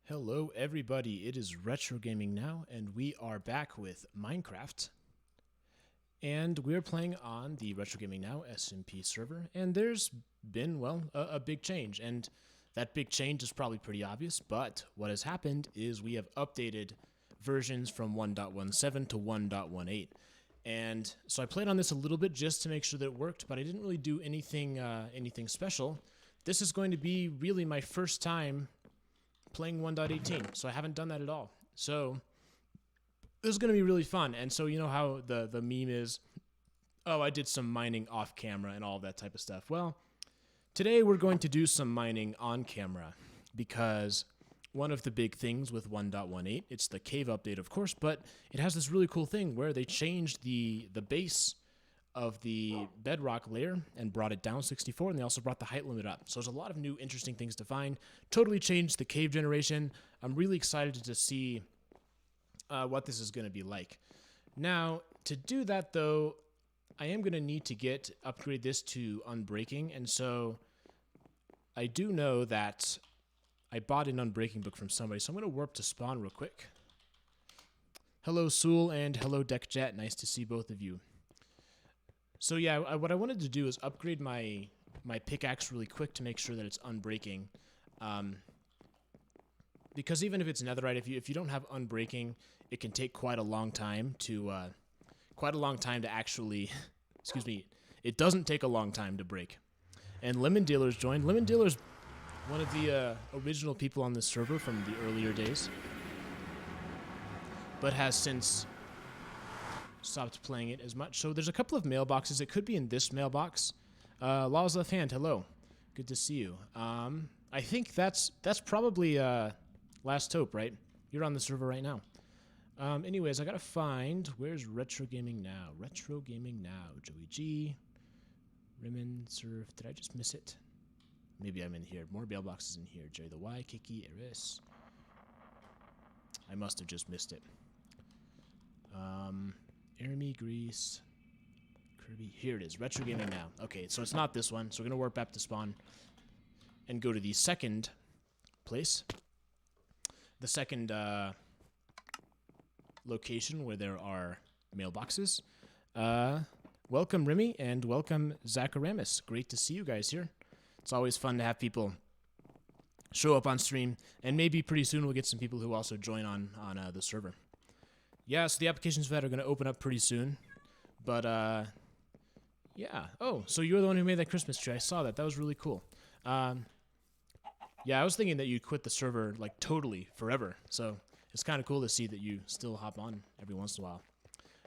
Hello everybody, it is Retro Gaming now, and we are back with Minecraft. And we're playing on the Retro Gaming Now SMP server, and there's been, well, a big change. And that big change is probably pretty obvious, but what has happened is we have updated versions from 1.17 to 1.18. And so I played on this a little bit just to make sure that it worked, but I didn't really do anything special. This is going to be really my first time playing 1.18, so I haven't done that at all. So this is going to be really fun. And so you know how the meme is, oh, I did some mining off camera and all that type of stuff. Well, today we're going to do some mining on camera because one of the big things with 1.18, it's the cave update, of course, but it has this really cool thing where they changed the base of the bedrock layer and brought it down 64, and they also brought the height limit up. So there's a lot of new interesting things to find. Totally changed the cave generation. I'm really excited to see what this is going to be like. Now, to do that though, I am going to need to upgrade this to unbreaking, and so I do know that I bought an unbreaking book from somebody, so I'm going to warp to spawn real quick. Hello Soul and hello DeckJet, nice to see both of you. So yeah, what I wanted to do is upgrade my pickaxe really quick to make sure that it's unbreaking. Because even if it's netherite, if you don't have unbreaking, it can take quite a long time to actually, excuse me, it doesn't take a long time to break. And Lemon Dealer's joined. Lemon Dealer's one of the original people on this server from the earlier days, but has since stopped playing it as much. So there's a couple of mailboxes. It could be in this mailbox. Law's Left Hand, hello. Good to see you. I think that's probably Last Hope, right? You're on the server right now. Anyways, I gotta find, where's Retro Gaming Now? Retro Gaming Now. Joey G. Rimmon Surf. Did I just miss it? Maybe I'm in here. More mailboxes in here. Jerry the Y, Kiki, Eris. I must have just missed it. Eremy, Grease, Kirby. Here it is. Retro Gaming Now. Okay, so it's not this one. So we're going to warp back to spawn and go to the second place. The second location where there are mailboxes. Welcome, Remy, and welcome, Zacharamus. Great to see you guys here. It's always fun to have people show up on stream, and maybe pretty soon we'll get some people who also join on the server. Yeah, so the applications for that are going to open up pretty soon. But, yeah. Oh, so you're the one who made that Christmas tree. I saw that. That was really cool. Yeah, I was thinking that you'd quit the server, like, totally, forever. So it's kind of cool to see that you still hop on every once in a while.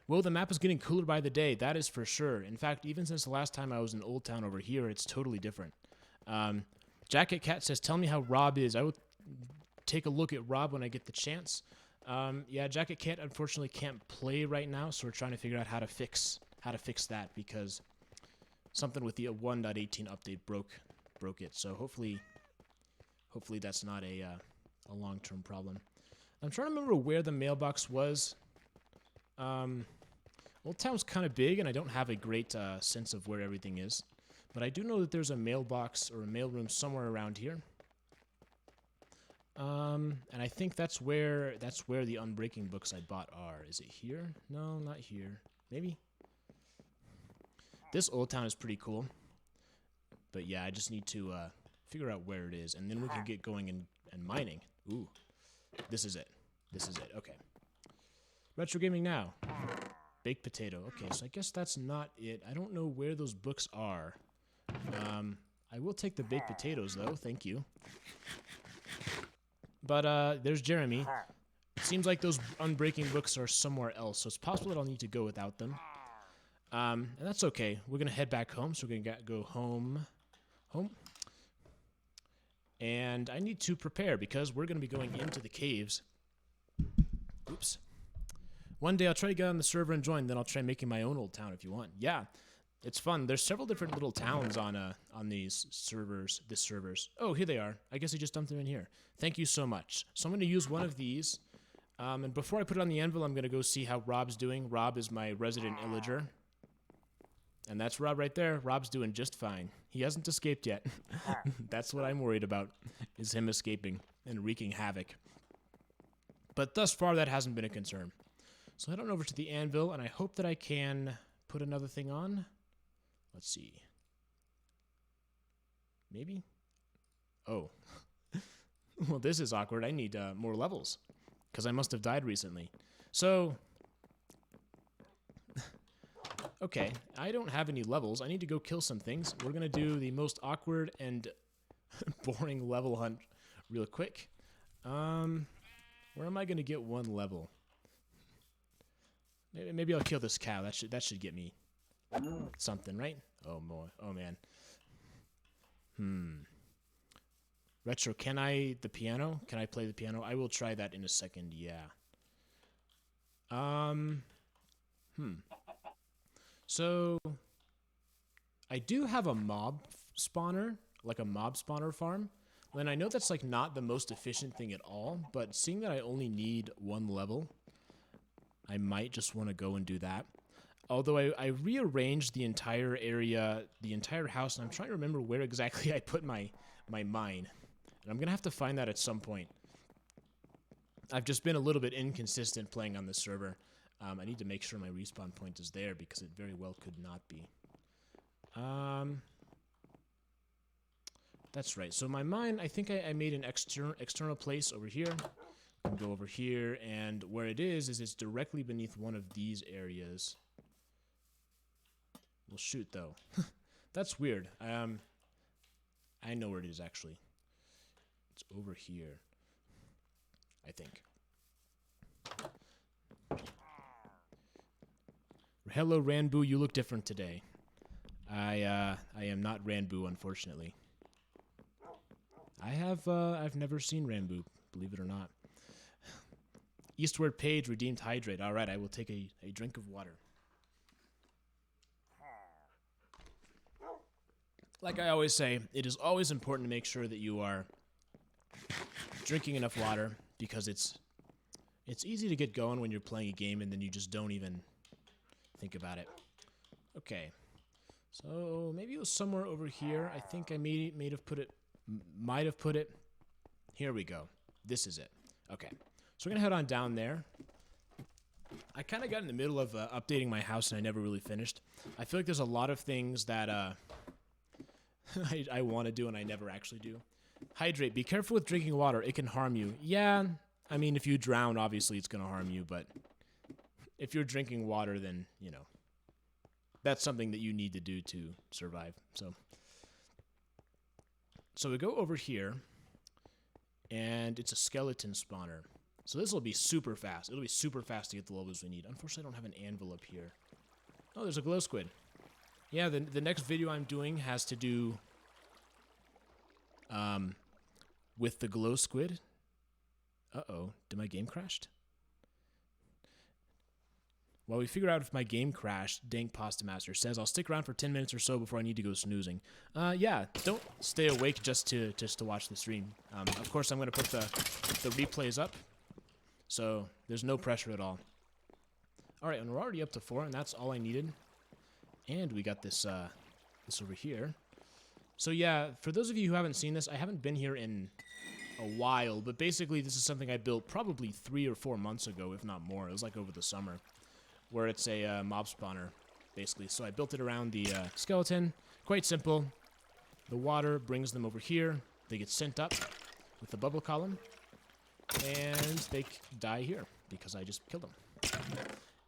Well, the map is getting cooler by the day. That is for sure. In fact, even since the last time I was in Old Town over here, it's totally different. Jacket Cat says, tell me how Rob is. I will take a look at Rob when I get the chance. Yeah, Jacket Cat unfortunately can't play right now, so we're trying to figure out how to fix that because something with the 1.18 update broke it. So hopefully that's not a long-term problem. I'm trying to remember where the mailbox was. Old Town's kind of big, and I don't have a great sense of where everything is, but I do know that there's a mailbox or a mailroom somewhere around here. And I think that's where the unbreaking books I bought are. Is it here? No, not here. Maybe. This Old Town is pretty cool. But yeah, I just need to figure out where it is, and then we can get going and mining. Ooh. This is it. This is it. Okay. Retro Gaming Now. Baked potato. Okay, so I guess that's not it. I don't know where those books are. I will take the baked potatoes, though. Thank you. But there's Jeremy. It seems like those unbreaking books are somewhere else, so it's possible that I'll need to go without them. And that's okay. We're going to head back home, so we're going to go home. And I need to prepare because we're going to be going into the caves. Oops. One day I'll try to get on the server and join, then I'll try making my own old town if you want. Yeah, it's fun. There's several different little towns on these servers, Oh, here they are. I guess I just dumped them in here. Thank you so much. So I'm going to use one of these. And before I put it on the anvil, I'm going to go see how Rob's doing. Rob is my resident illager. And that's Rob right there. Rob's doing just fine. He hasn't escaped yet. That's what I'm worried about, is him escaping and wreaking havoc. But thus far, that hasn't been a concern. So head on over to the anvil, and I hope that I can put another thing on. Let's see. Maybe? Oh. Well, this is awkward. I need more levels, because I must have died recently. So, okay, I don't have any levels. I need to go kill some things. We're going to do the most awkward and boring level hunt real quick. Where am I going to get one level? Maybe I'll kill this cow. That should get me something, right? Oh, boy. Oh, man. Retro, the piano? Can I play the piano? I will try that in a second, yeah. So, I do have a mob spawner, like a mob spawner farm. And I know that's like not the most efficient thing at all, but seeing that I only need one level, I might just want to go and do that. Although I rearranged the entire area, the entire house, and I'm trying to remember where exactly I put my mine. And I'm going to have to find that at some point. I've just been a little bit inconsistent playing on this server. I need to make sure my respawn point is there because it very well could not be. That's right. So my mine, I think I made an external place over here. I can go over here, and where it is it's directly beneath one of these areas. Well, shoot, though. That's weird. I know where it is, actually. It's over here, I think. Hello, Ranboo. You look different today. I am not Ranboo, unfortunately. I've never seen Ranboo, believe it or not. Eastward Page redeemed hydrate. All right, I will take a drink of water. Like I always say, it is always important to make sure that you are drinking enough water, because it's easy to get going when you're playing a game and then you just don't even think about it. Okay, so maybe it was somewhere over here. I think I might have put it. Here we go. This is it. Okay, so we're gonna head on down there. I kind of got in the middle of updating my house and I never really finished. I feel like there's a lot of things that I want to do and I never actually do. Hydrate. Be careful with drinking water. It can harm you. Yeah, I mean, if you drown, obviously it's going to harm you, but if you're drinking water, then, you know, that's something that you need to do to survive. So we go over here, and it's a skeleton spawner. So this will be super fast. It'll be super fast to get the levels we need. Unfortunately, I don't have an anvil up here. Oh, there's a glow squid. Yeah, the next video I'm doing has to do with the glow squid. Uh-oh, did my game crashed? While we figure out if my game crashed, Dank Pasta Master says, I'll stick around for 10 minutes or so before I need to go snoozing. Yeah, don't stay awake just to watch the stream. Of course, I'm going to put the replays up, so there's no pressure at all. All right, and we're already up to 4, and that's all I needed. And we got this this over here. So yeah, for those of you who haven't seen this, I haven't been here in a while, but basically this is something I built probably 3 or 4 months ago, if not more. It was like over the summer, where it's a mob spawner, basically. So I built it around the skeleton. Quite simple. The water brings them over here. They get sent up with the bubble column, and they die here because I just killed them.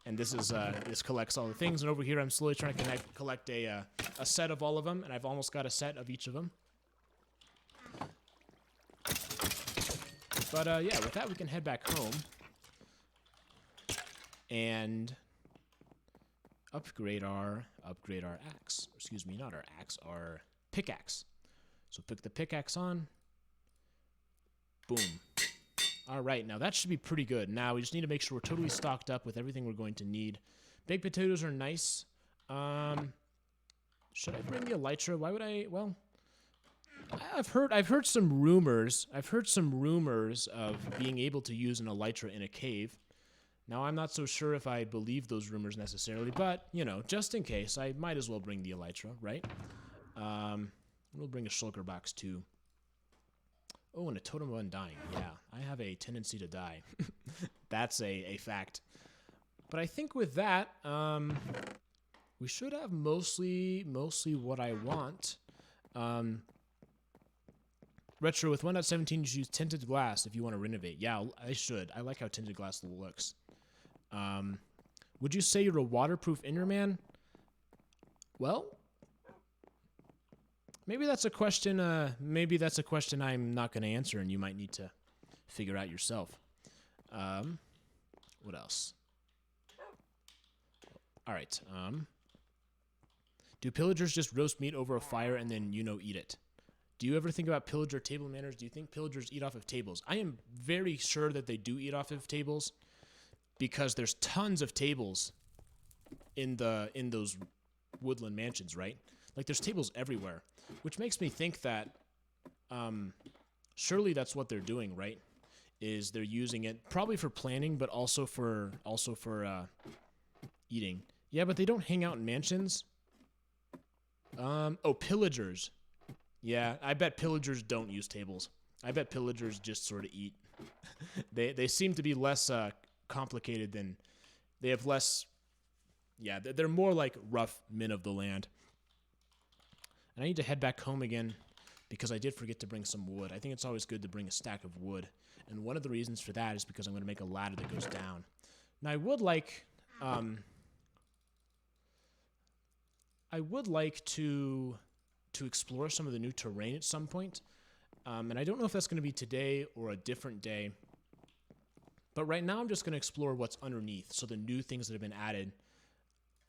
And this is this collects all the things, and over here I'm slowly trying to collect a set of all of them, and I've almost got a set of each of them. But yeah, with that we can head back home and upgrade our axe. Excuse me, not our axe, our pickaxe. So pick the pickaxe on. Boom. All right, now that should be pretty good. Now we just need to make sure we're totally stocked up with everything we're going to need. Baked potatoes are nice. Should I bring the elytra? Why would I? Well, I've heard some rumors. I've heard some rumors of being able to use an elytra in a cave. Now, I'm not so sure if I believe those rumors necessarily, but, you know, just in case, I might as well bring the elytra, right? We'll bring a shulker box too. Oh, and a totem of undying. Yeah, I have a tendency to die. That's a fact. But I think with that, we should have mostly what I want. Retro, with 1.17, you should use tinted glass if you want to renovate. Yeah, I should. I like how tinted glass looks. Would you say you're a waterproof Enderman? Well, maybe that's a question. Maybe that's a question I'm not going to answer, and you might need to figure out yourself. What else? All right. Do pillagers just roast meat over a fire and then eat it? Do you ever think about pillager table manners? Do you think pillagers eat off of tables? I am very sure that they do eat off of tables, because there's tons of tables in those woodland mansions, right? Like, there's tables everywhere, which makes me think that surely that's what they're doing, right? Is they're using it probably for planning, but also for eating. Yeah, but they don't hang out in mansions. Oh, pillagers. Yeah, I bet pillagers don't use tables. I bet pillagers just sort of eat. They seem to be less complicated than... They have less... Yeah, they're more like rough men of the land. And I need to head back home again because I did forget to bring some wood. I think it's always good to bring a stack of wood. And one of the reasons for that is because I'm going to make a ladder that goes down. Now, I would like to explore some of the new terrain at some point. And I don't know if that's going to be today or a different day. But right now I'm just going to explore what's underneath. So the new things that have been added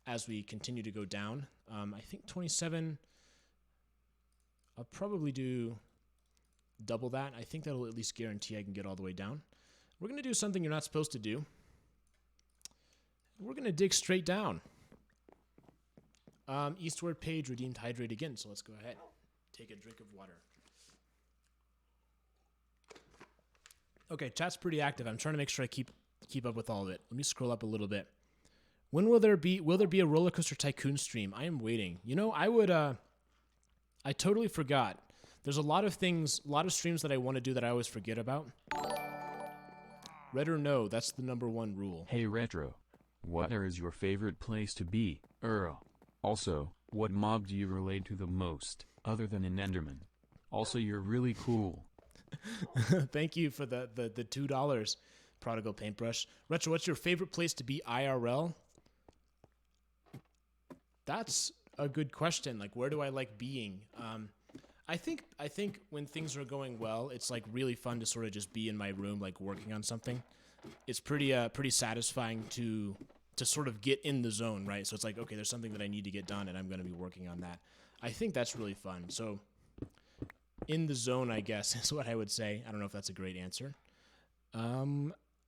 as we continue to go down. I think 27, I'll probably do double that. I think that'll at least guarantee I can get all the way down. We're going to do something you're not supposed to do. We're going to dig straight down. Eastward page redeemed hydrate again. So let's go ahead. Take a drink of water. Okay, chat's pretty active. I'm trying to make sure I keep up with all of it. Let me scroll up a little bit. When will there be a Roller Coaster Tycoon stream? I am waiting. I totally forgot. There's a lot of streams that I want to do that I always forget about. Red or no, that's the #1 rule. Hey Retro, what is your favorite place to be? Also, what mob do you relate to the most, other than an Enderman? Also, you're really cool. Thank you for the $2 Prodigal Paintbrush. Retro, what's your favorite place to be IRL? That's a good question. Like, where do I like being? I think when things are going well, it's like really fun to sort of just be in my room, like working on something. It's pretty satisfying to sort of get in the zone, right? So it's like, okay, there's something that I need to get done, and I'm going to be working on that. I think that's really fun. So in the zone, I guess, is what I would say. I don't know if that's a great answer.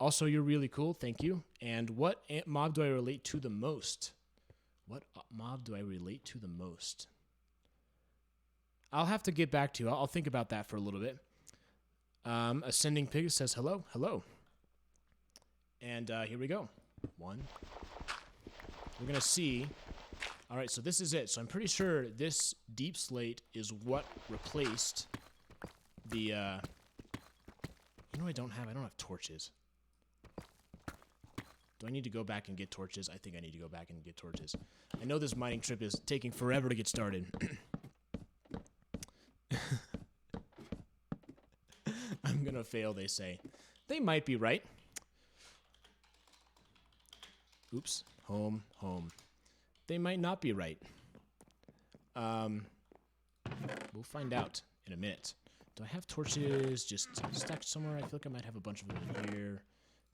Also, you're really cool. Thank you. And what mob do I relate to the most? What mob do I relate to the most? I'll have to get back to you. I'll think about that for a little bit. Ascending Pig says hello. Hello. And here we go. 1. We're going to see. All right, so this is it. So I'm pretty sure this deep slate is what replaced the... I don't have torches. Do I need to go back and get torches? I think I need to go back and get torches. I know this mining trip is taking forever to get started. I'm going to fail, they say. They might be right. Oops. Home. They might not be right. We'll find out in a minute. Do I have torches just stacked somewhere? I feel like I might have a bunch of them here.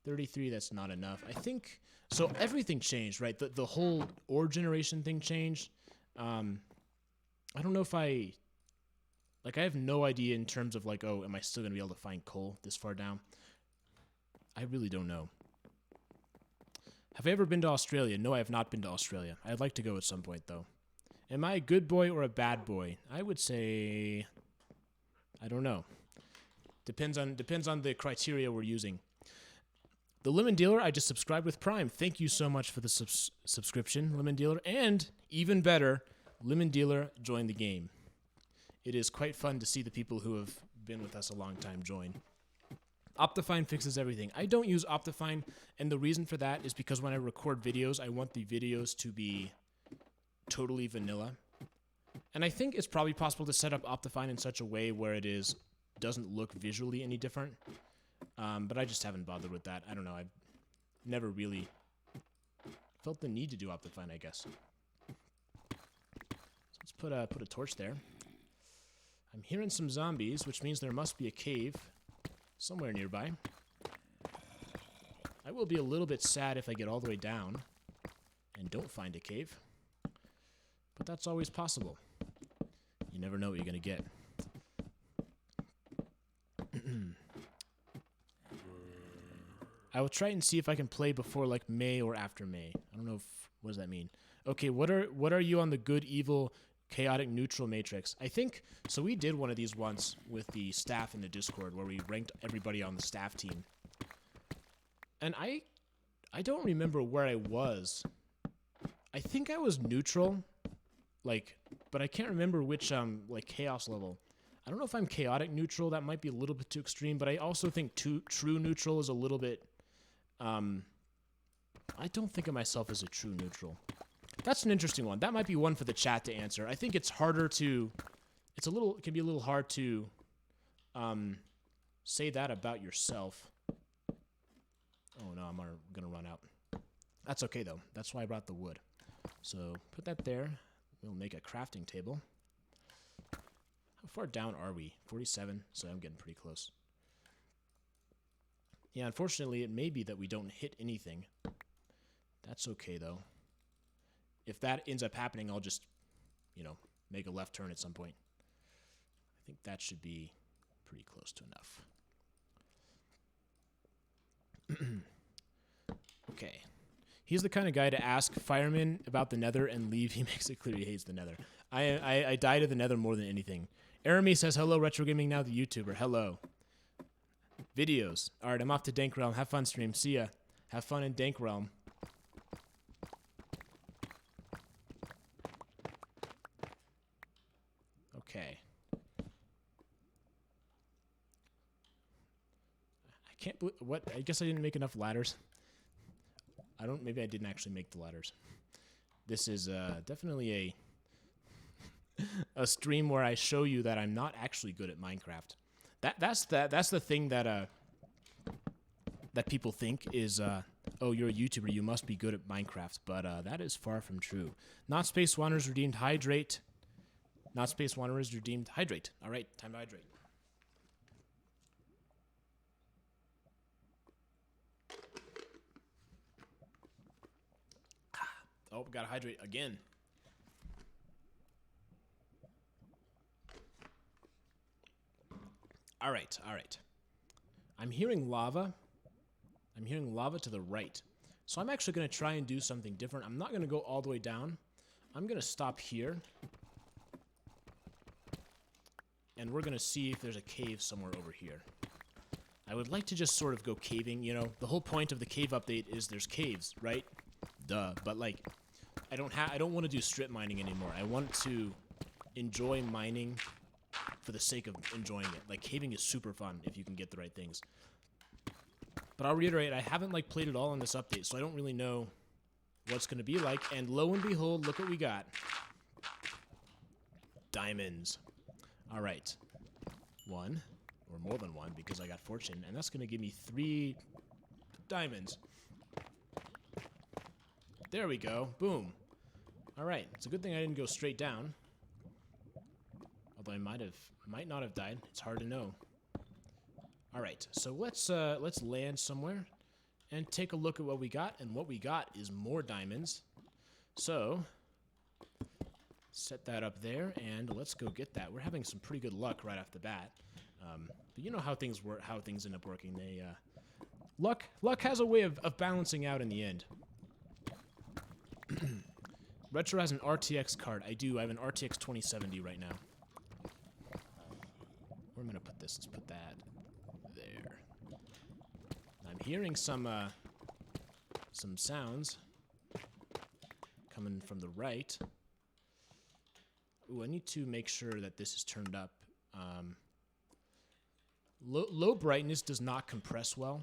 33, that's not enough. I think... So everything changed, right? The whole ore generation thing changed. I don't know if I... Like, I have no idea in terms of, like, oh, am I still going to be able to find coal this far down? I really don't know. Have I ever been to Australia? No, I have not been to Australia. I'd like to go at some point, though. Am I a good boy or a bad boy? I would say... I don't know. Depends on the criteria we're using. The Lemon Dealer, I just subscribed with Prime. Thank you so much for the subscription, Lemon Dealer. And even better, Lemon Dealer joined the game. It is quite fun to see the people who have been with us a long time join. Optifine fixes everything. I don't use Optifine, and the reason for that is because when I record videos, I want the videos to be totally vanilla. And I think it's probably possible to set up Optifine in such a way where it doesn't look visually any different. But I just haven't bothered with that. I don't know. I've never really felt the need to do Optifine, I guess. So let's put a torch there. I'm hearing some zombies, which means there must be a cave somewhere nearby. I will be a little bit sad if I get all the way down and don't find a cave. But that's always possible. You never know what you're going to get. I will try and see if I can play before like May or after May. I don't know what does that mean. Okay, what are you on the good, evil, chaotic, neutral matrix? I think so. We did one of these once with the staff in the Discord where we ranked everybody on the staff team. And I don't remember where I was. I think I was neutral, but I can't remember which chaos level. I don't know if I'm chaotic neutral. That might be a little bit too extreme, but I also think true neutral is a little bit. I don't think of myself as a true neutral. That's an interesting one. That might be one for the chat to answer. I think it's harder to. It can be a little hard to say that about yourself. Oh no, I'm gonna run out. That's okay though. That's why I brought the wood. So put that there. We'll make a crafting table. How far down are we? 47, so I'm getting pretty close. Yeah, unfortunately, it may be that we don't hit anything. That's okay, though. If that ends up happening, I'll just, make a left turn at some point. I think that should be pretty close to enough. Okay. He's the kind of guy to ask firemen about the nether and leave. He makes it clear he hates the nether. I die to the nether more than anything. Arami says, hello, Retro Gaming Now, the YouTuber. Hello. Videos. All right, I'm off to Dank Realm. Have fun, stream. See ya. Have fun in Dank Realm. Okay. I can't believe... What? I guess I didn't make enough ladders. Maybe I didn't actually make the ladders. This is definitely a stream where I show you that I'm not actually good at Minecraft. That's the thing that people think is oh, you're a YouTuber, you must be good at Minecraft, but that is far from true. Not Space Wanderers redeemed hydrate. Not Space Wanderers redeemed hydrate. All right, time to hydrate. Oh, we gotta hydrate again. All right. I'm hearing lava. I'm hearing lava to the right. So I'm actually going to try and do something different. I'm not going to go all the way down. I'm going to stop here. And we're going to see if there's a cave somewhere over here. I would like to just sort of go caving, The whole point of the cave update is there's caves, right? Duh. But I don't want to do strip mining anymore. I want to enjoy mining for the sake of enjoying it. Caving is super fun if you can get the right things. But I'll reiterate, I haven't played it all on this update, so I don't really know what it's going to be like. And lo and behold, look what we got. Diamonds. All right. One, or more than one, because I got fortune, and that's going to give me 3 diamonds. There we go. Boom. All right. It's a good thing I didn't go straight down. Although I might not have died. It's hard to know. All right, so let's land somewhere and take a look at what we got. And what we got is more diamonds. So set that up there, and let's go get that. We're having some pretty good luck right off the bat. But you know how things work, how things end up working. They luck has a way of balancing out in the end. Retro has an RTX card. I do. I have an RTX 2070 right now. Where am I going to put this? Let's put that there. I'm hearing some sounds coming from the right. Ooh, I need to make sure that this is turned up. Low brightness does not compress well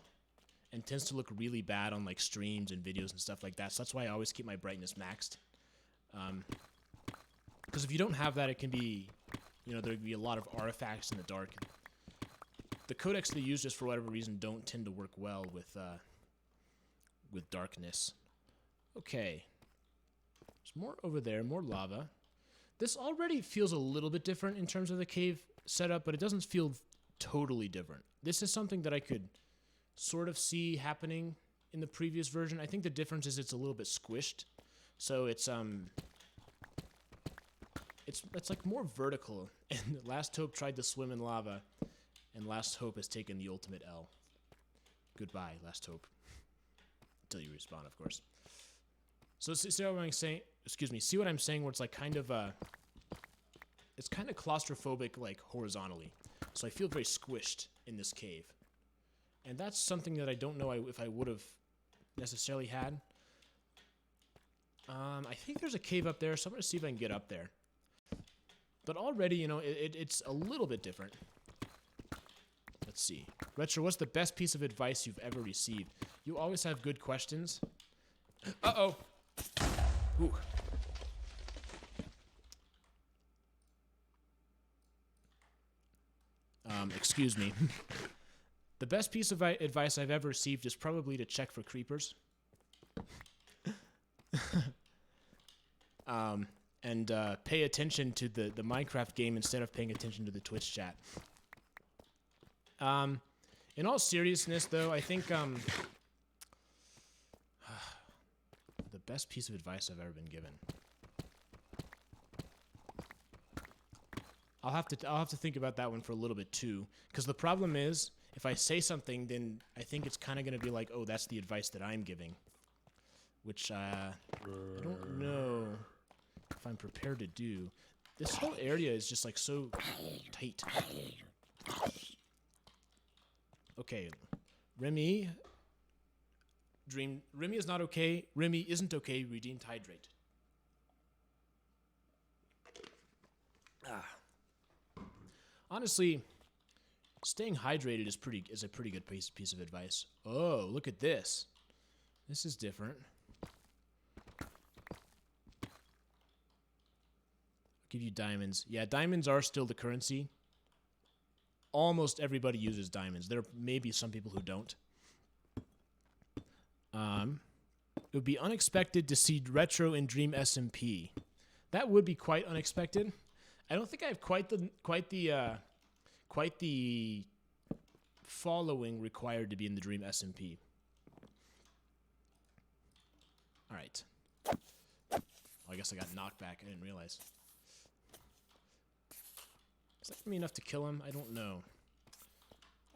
and tends to look really bad on like streams and videos and stuff like that. So that's why I always keep my brightness maxed. Because if you don't have that, it can be, you know, there can be a lot of artifacts in the dark. The codecs they use, just for whatever reason, don't tend to work well with darkness. Okay. There's more over there, more lava. This already feels a little bit different in terms of the cave setup, but it doesn't feel totally different. This is something that I could sort of see happening in the previous version. I think the difference is it's a little bit squished. So it's like more vertical. And Last Hope tried to swim in lava, and Last Hope has taken the ultimate L. Goodbye, Last Hope. Until you respawn, of course. So see what I'm saying? Excuse me. See what I'm saying? Where it's like kind of it's kind of claustrophobic, like horizontally. So I feel very squished in this cave, and that's something that I don't know if I would have necessarily had. I think there's a cave up there, so I'm gonna see if I can get up there. But already, you know, it's a little bit different. Let's see. Retro, what's the best piece of advice you've ever received? You always have good questions. Uh-oh. Ooh. Excuse me. The best piece of advice I've ever received is probably to check for creepers. And pay attention to the Minecraft game instead of paying attention to the Twitch chat. In all seriousness, though, I think the best piece of advice I've ever been given. I'll have to think about that one for a little bit too, because the problem is if I say something, then I think it's kind of going to be like, oh, that's the advice that I'm giving, which I don't know if I'm prepared to do. This whole area is just like so tight. Okay, Remy is not okay. Remy isn't okay. Redeemed hydrate. Honestly, staying hydrated is a pretty good piece of advice. Oh, look at this. This is different. I'll give you diamonds. Yeah, diamonds are still the currency. Almost everybody uses diamonds. There may be some people who don't. It would be unexpected to see Retro in Dream SMP. That would be quite unexpected. I don't think I have quite the following required to be in the Dream SMP. All right. Oh, I guess I got knocked back. I didn't realize. Is that gonna be enough to kill him? I don't know.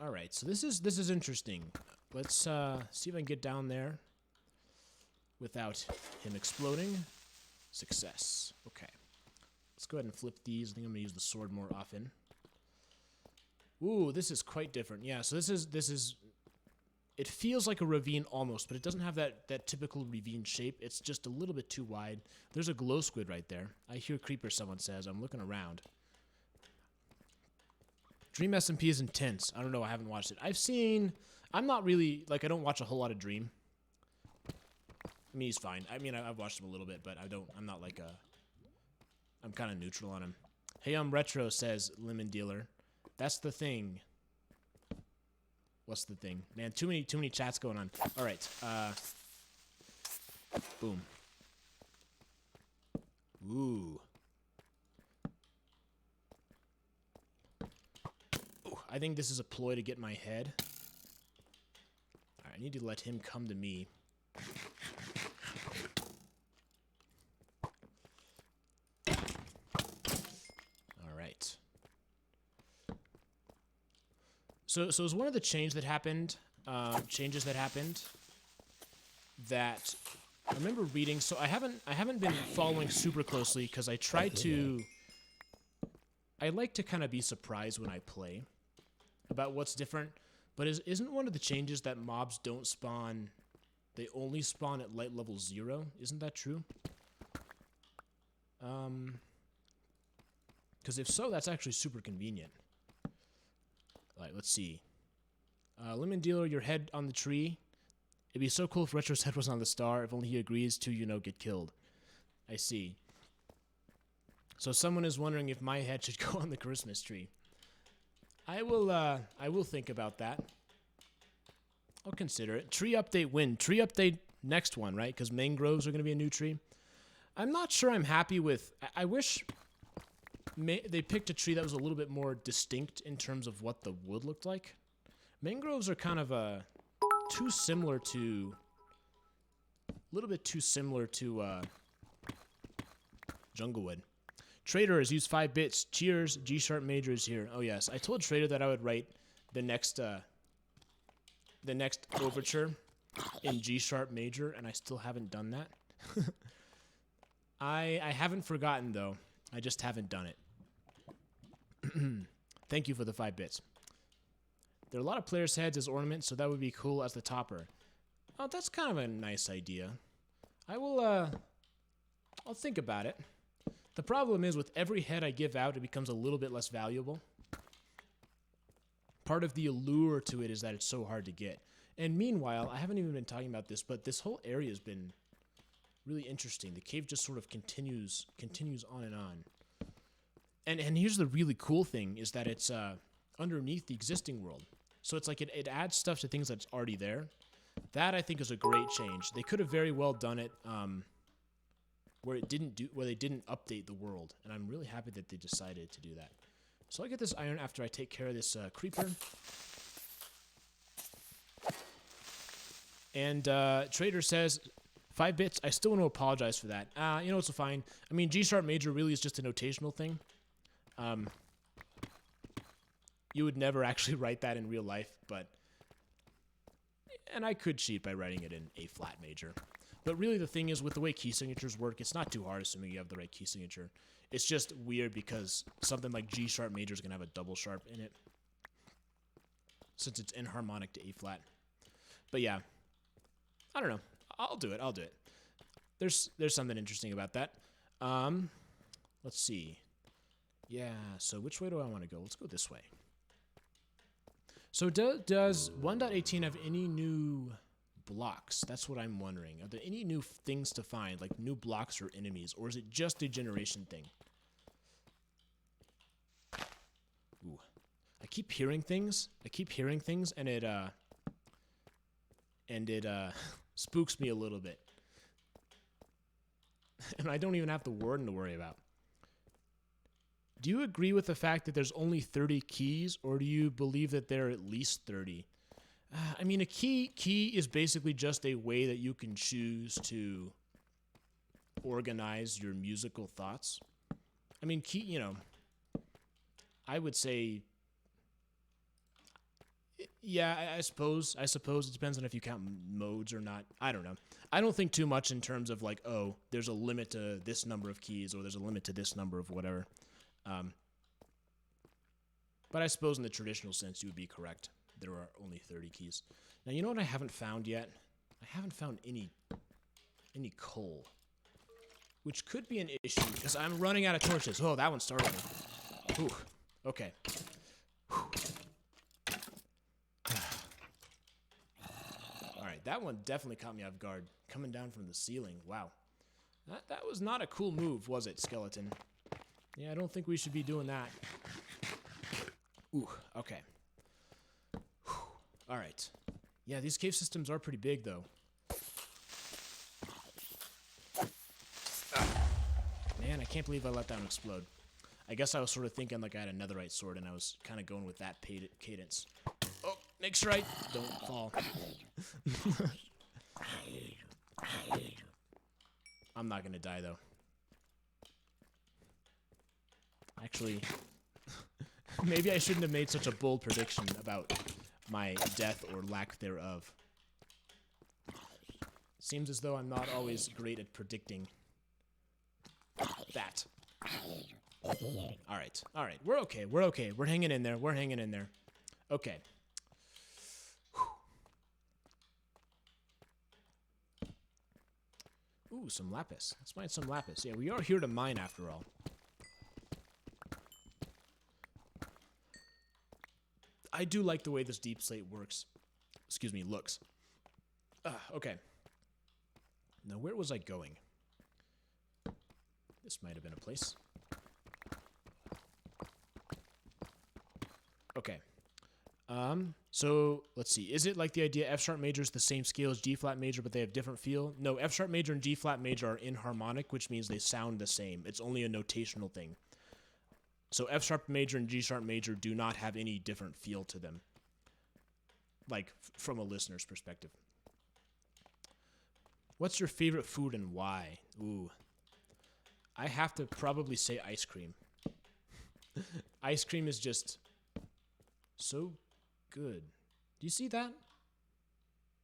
All right. So this is interesting. Let's see if I can get down there without him exploding. Success. Okay. Let's go ahead and flip these. I think I'm gonna use the sword more often. Ooh, this is quite different. Yeah, so this is it feels like a ravine almost, but it doesn't have that typical ravine shape. It's just a little bit too wide. There's a glow squid right there. I hear creeper, someone says. I'm looking around. Dream SMP is intense. I don't know, I haven't watched it. I'm not really, like, I don't watch a whole lot of Dream. I mean, he's fine. I mean, I've watched him a little bit, but I'm not like I'm kind of neutral on him. Hey, Retro, says Lemon Dealer. That's the thing. What's the thing? Man, too many chats going on. All right. Boom. Ooh. Ooh. I think this is a ploy to get my head. All right, I need to let him come to me. So it was one of the changes that happened that I remember reading. So I haven't been following super closely because I like to kind of be surprised when I play about what's different. But isn't one of the changes that mobs don't spawn, they only spawn at light level 0? Isn't that true? Because if so, that's actually super convenient. Alright, let's see. Lemon Dealer, your head on the tree. It'd be so cool if Retro's head was on the star. If only he agrees to, you know, get killed. I see. So someone is wondering if my head should go on the Christmas tree. I will think about that. I'll consider it. Tree update win. Tree update next one, right? Because mangroves are going to be a new tree. I'm not sure I'm happy with... I wish they picked a tree that was a little bit more distinct in terms of what the wood looked like. Mangroves are kind of too similar to... A little bit too similar to Junglewood. Trader has used 5 bits. Cheers. G sharp major is here. Oh yes, I told Trader that I would write the next overture in G sharp major, and I still haven't done that. I haven't forgotten though. I just haven't done it. Thank you for the 5 bits. There are a lot of players' heads as ornaments, so that would be cool as the topper. Oh, that's kind of a nice idea. I'll think about it. The problem is, with every head I give out, it becomes a little bit less valuable. Part of the allure to it is that it's so hard to get. And meanwhile, I haven't even been talking about this, but this whole area has been really interesting. The cave just sort of continues on and on. And here's the really cool thing, is that it's underneath the existing world. So it's like it adds stuff to things that's already there. That, I think, is a great change. They could have very well done it... where they didn't update the world, and I'm really happy that they decided to do that. So I'll get this iron after I take care of this creeper. And Trader says 5 bits. I still want to apologize for that. You know, it's fine. I mean, G sharp major really is just a notational thing. You would never actually write that in real life, and I could cheat by writing it in A flat major. But really the thing is, with the way key signatures work, it's not too hard assuming you have the right key signature. It's just weird because something like G sharp major is going to have a double sharp in it, since it's inharmonic to A flat. But yeah, I don't know. I'll do it. There's something interesting about that. Let's see. Yeah, so which way do I want to go? Let's go this way. So does 1.18 have any new... blocks? That's what I'm wondering. Are there any new things to find, like new blocks or enemies, or is it just a generation thing? Ooh. I keep hearing things, and it spooks me a little bit. And I don't even have the warden to worry about. Do you agree with the fact that there's only 30 keys, or do you believe that there are at least 30? I mean, a key is basically just a way that you can choose to organize your musical thoughts. I mean, key, you know, I would say, yeah, I suppose it depends on if you count modes or not. I don't know. I don't think too much in terms of like, oh, there's a limit to this number of keys, or there's a limit to this number of whatever. But I suppose in the traditional sense, you would be correct. There are only 30 keys. Now, you know what I haven't found yet? I haven't found any coal, which could be an issue because I'm running out of torches. Oh, that one started me. Whew. Okay. Whew. All right, that one definitely caught me off guard. Coming down from the ceiling. Wow. That was not a cool move, was it, skeleton? Yeah, I don't think we should be doing that. Ooh, okay. All right. Yeah, these cave systems are pretty big, though. Man, I can't believe I let that one explode. I guess I was sort of thinking like I had a netherite sword, and I was kind of going with that cadence. Oh, make sure I don't fall. I'm not going to die, though. Actually, maybe I shouldn't have made such a bold prediction about my death or lack thereof. Seems as though I'm not always great at predicting that. Alright, we're okay, we're hanging in there, Okay. Ooh, some lapis. Let's mine some lapis. Yeah, we are here to mine after all. I do like the way this deep slate works. Excuse me, looks. Okay. Now, where was I going? This might have been a place. Okay. So, let's see. Is it like the idea F-sharp major is the same scale as G-flat major, but they have different feel? No, F-sharp major and G-flat major are inharmonic, which means they sound the same. It's only a notational thing. So F-sharp major and G-sharp major do not have any different feel to them. Like, from a listener's perspective. What's your favorite food and why? Ooh. I have to probably say ice cream. Ice cream is just so good. Do you see that?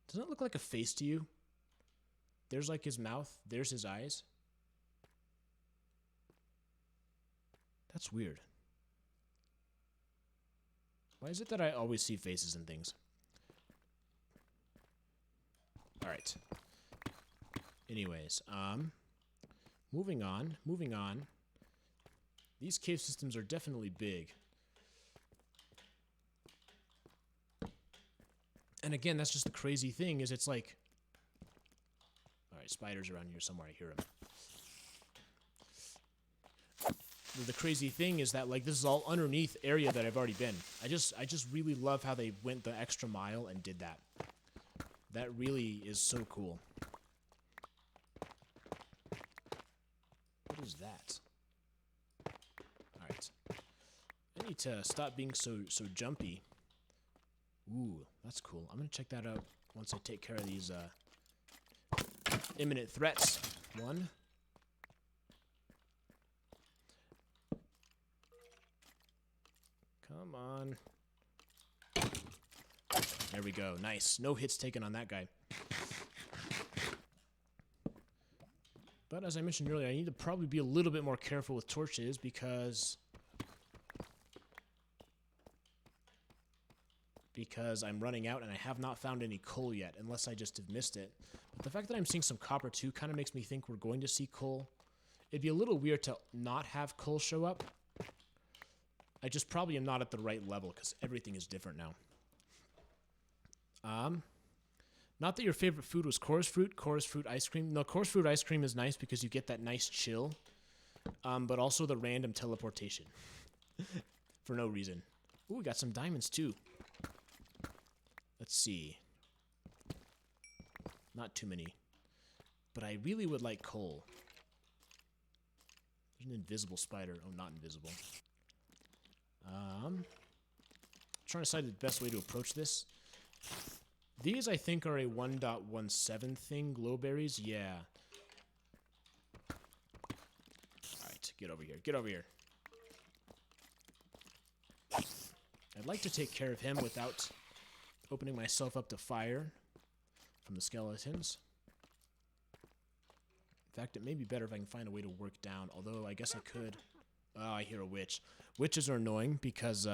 Doesn't it look like a face to you? There's like his mouth. There's his eyes. That's weird. Why is it that I always see faces and things? Alright. Anyways, moving on. These cave systems are definitely big. And again, that's just the crazy thing, is it's like... Alright, spiders around here somewhere, I hear them. The crazy thing is that, like, this is all underneath area that I've already been. I just really love how they went the extra mile and did that. That really is so cool. What is that? Alright. I need to stop being so jumpy. Ooh, that's cool. I'm gonna check that out once I take care of these imminent threats. One. Come on. There we go. Nice. No hits taken on that guy. But as I mentioned earlier, I need to probably be a little bit more careful with torches because I'm running out and I have not found any coal yet, unless I just have missed it. But the fact that I'm seeing some copper too kind of makes me think we're going to see coal. It'd be a little weird to not have coal show up. I just probably am not at the right level because everything is different now. Not that your favorite food was chorus fruit ice cream. No, chorus fruit ice cream is nice because you get that nice chill, but also the random teleportation for no reason. Ooh, we got some diamonds too. Let's see. Not too many, but I really would like coal. There's an invisible spider. Oh, not invisible. Trying to decide the best way to approach this. These, I think, are a 1.17 thing. Glowberries, yeah. Alright, get over here. Get over here. I'd like to take care of him without opening myself up to fire from the skeletons. In fact, it may be better if I can find a way to work down, although I guess I could. Oh, I hear a witch. Witches are annoying because,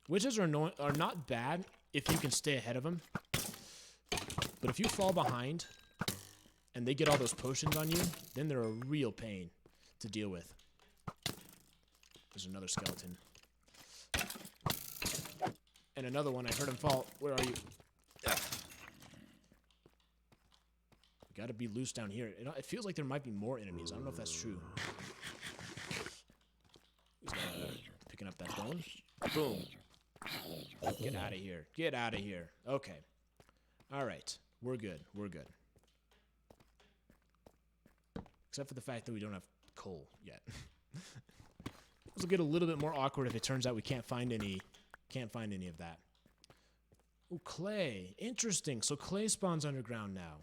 witches are not bad if you can stay ahead of them. But if you fall behind and they get all those potions on you, then they're a real pain to deal with. There's another skeleton. And another one. I heard him fall. Where are you? Gotta be loose down here. It feels like there might be more enemies. I don't know if that's true. Picking up that bone. Boom. Get out of here. Get out of here. Okay. Alright. We're good. We're good. Except for the fact that we don't have coal yet. This will get a little bit more awkward if it turns out we can't find any of that. Ooh, clay. Interesting. So clay spawns underground now.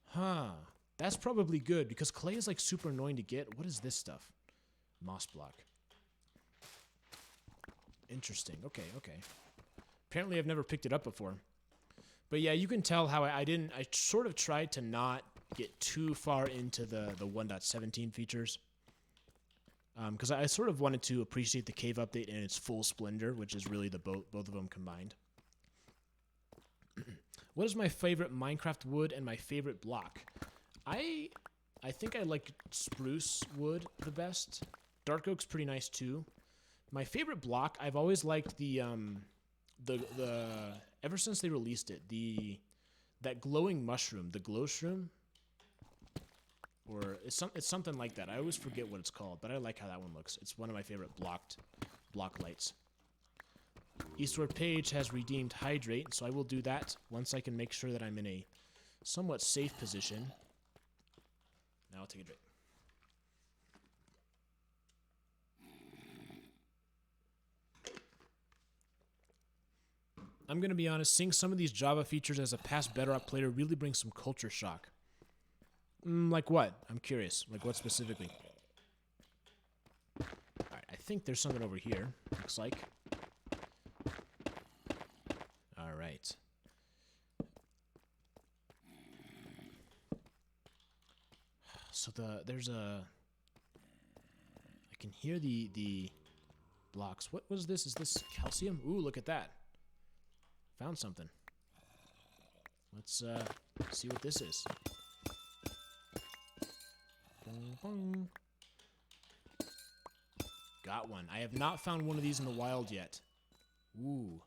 Huh. That's probably good, because clay is like super annoying to get. What is this stuff? Moss block. Interesting. Okay, okay. Apparently I've never picked it up before. But yeah, you can tell how I sort of tried to not get too far into the 1.17 features. Because I sort of wanted to appreciate the cave update in its full splendor, which is really the both of them combined. What is my favorite Minecraft wood and my favorite block? I think I like spruce wood the best. Dark oak's pretty nice too. My favorite block, I've always liked the ever since they released it, that glowing mushroom, the glow shroom, or it's something like that. I always forget what it's called, but I like how that one looks. It's one of my favorite block lights. Eastward Page has redeemed Hydrate, so I will do that once I can make sure that I'm in a somewhat safe position. Now I'll take a drink. I'm going to be honest, seeing some of these Java features as a past Bedrock player really brings some culture shock. Like what? I'm curious. Like what specifically? Alright, I think there's something over here, looks like. Alright. So there's a... I can hear the blocks. What was this? Is this calcium? Ooh, look at that. Found something. Let's see what this is. Bong, bong. Got one. I have not found one of these in the wild yet. Ooh.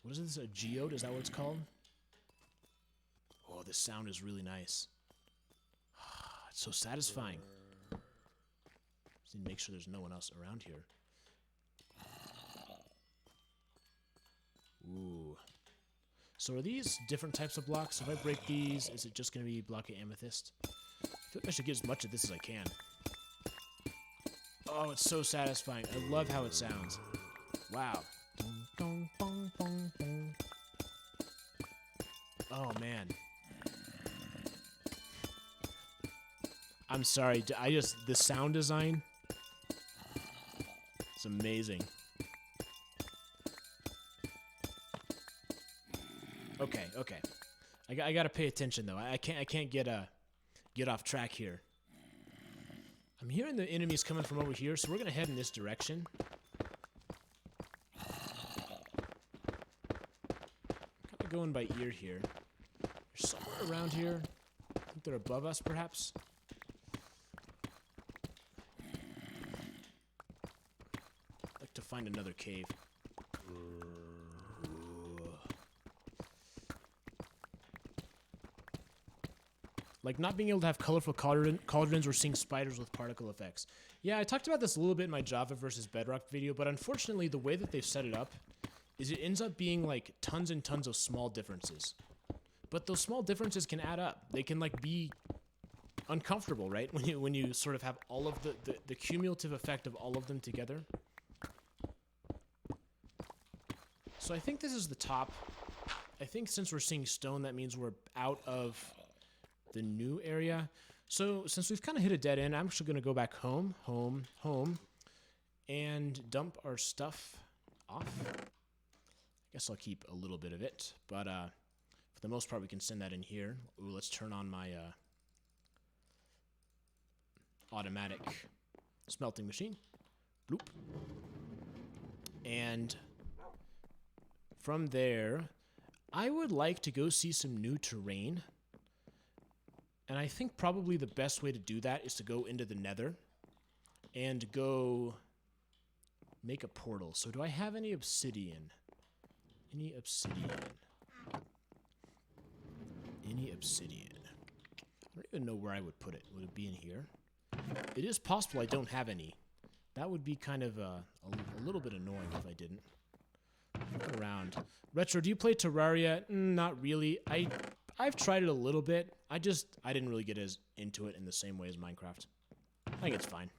What is this? A geode? Is that what it's called? Oh, this sound is really nice. It's so satisfying. Just need to make sure there's no one else around here. Ooh. So are these different types of blocks? If I break these, is it just going to be block of amethyst? I feel like I should get as much of this as I can. Oh, it's so satisfying. I love how it sounds. Wow. Oh, man. I'm sorry. The sound design, it's amazing. Okay. I gotta pay attention though. I can't get off track here. I'm hearing the enemies coming from over here, so we're gonna head in this direction. Kind of going by ear here. They're somewhere around here. I think they're above us, perhaps. I'd like to find another cave. Like not being able to have colorful cauldrons or seeing spiders with particle effects. Yeah, I talked about this a little bit in my Java versus Bedrock video, but unfortunately the way that they've set it up is it ends up being like tons and tons of small differences. But those small differences can add up. They can like be uncomfortable, right? When you sort of have all of the cumulative effect of all of them together. So I think this is the top. I think since we're seeing stone, that means we're out of the new area. So since we've kind of hit a dead end, I'm actually going to go back home, and dump our stuff off. I guess I'll keep a little bit of it, but for the most part, we can send that in here. Ooh, let's turn on my automatic smelting machine. Bloop. And from there, I would like to go see some new terrain. And I think probably the best way to do that is to go into the Nether and go make a portal. So do I have any obsidian? Any obsidian? Any obsidian? I don't even know where I would put it. Would it be in here? It is possible I don't have any. That would be kind of a little bit annoying if I didn't. Look around. Retro, do you play Terraria? Not really. I've tried it a little bit. I didn't really get as into it in the same way as Minecraft. I think it's fine.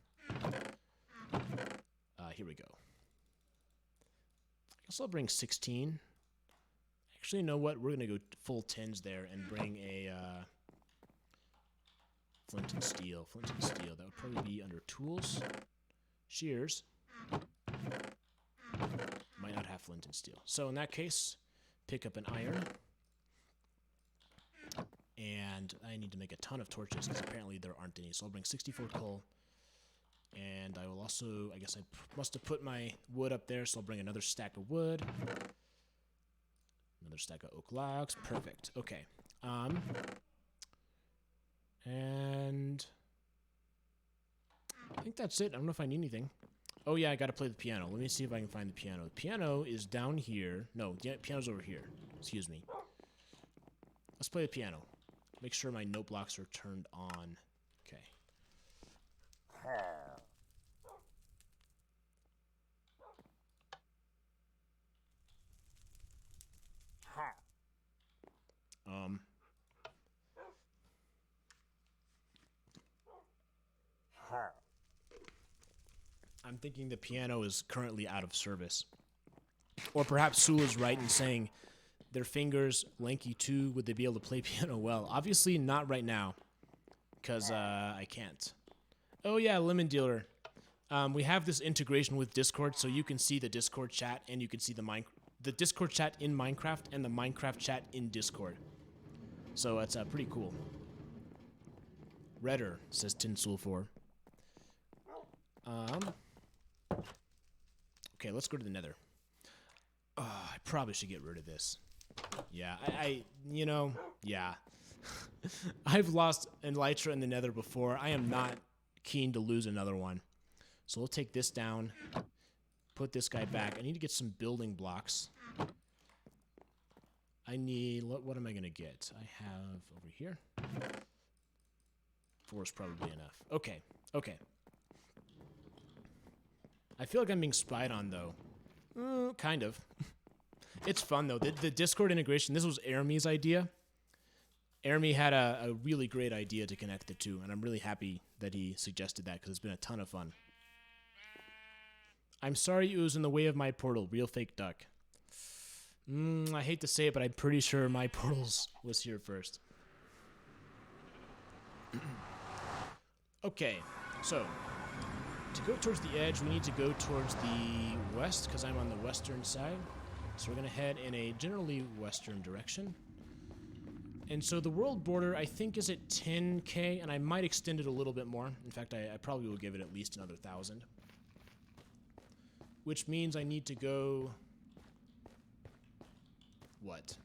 Here we go. I guess I'll bring 16. Actually, you know what? We're going to go full 10s there and bring a flint and steel. Flint and steel. That would probably be under tools. Shears. Might not have flint and steel. So in that case, pick up an iron. And I need to make a ton of torches because apparently there aren't any. So I'll bring 64 coal. And I will also, I guess I must have put my wood up there, so I'll bring another stack of wood. Another stack of oak logs. Perfect. Okay. And I think that's it. I don't know if I need anything. Oh, yeah, I got to play the piano. Let me see if I can find the piano. The piano is down here. No, the piano's over here. Excuse me. Let's play the piano. Make sure my note blocks are turned on. Okay. I'm thinking the piano is currently out of service. Or perhaps Sue is right in saying their fingers lanky too. Would they be able to play piano well? Obviously not right now, because I can't. Oh yeah, Lemon Dealer. We have this integration with Discord, so you can see the Discord chat and you can see the Discord chat in Minecraft and the Minecraft chat in Discord. So it's pretty cool. Redder, says Tinsoul4. Okay, let's go to the Nether. I probably should get rid of this. Yeah, yeah. I've lost Elytra in the Nether before. I am not keen to lose another one. So we'll take this down, put this guy back. I need to get some building blocks. I need, what am I going to get? I have over here. 4 is probably enough. Okay, okay. I feel like I'm being spied on, though. Kind of. It's fun, though. The Discord integration, this was Aramie's idea. Aramie had a really great idea to connect the two, and I'm really happy that he suggested that, because it's been a ton of fun. I'm sorry it was in the way of my portal. Real fake duck. I hate to say it, but I'm pretty sure my portals was here first. Okay, so to go towards the edge, we need to go towards the west, because I'm on the western side. So we're going to head in a generally western direction. And so the world border, I think, is at 10k, and I might extend it a little bit more. In fact, I probably will give it at least another 1,000. Which means I need to go... What?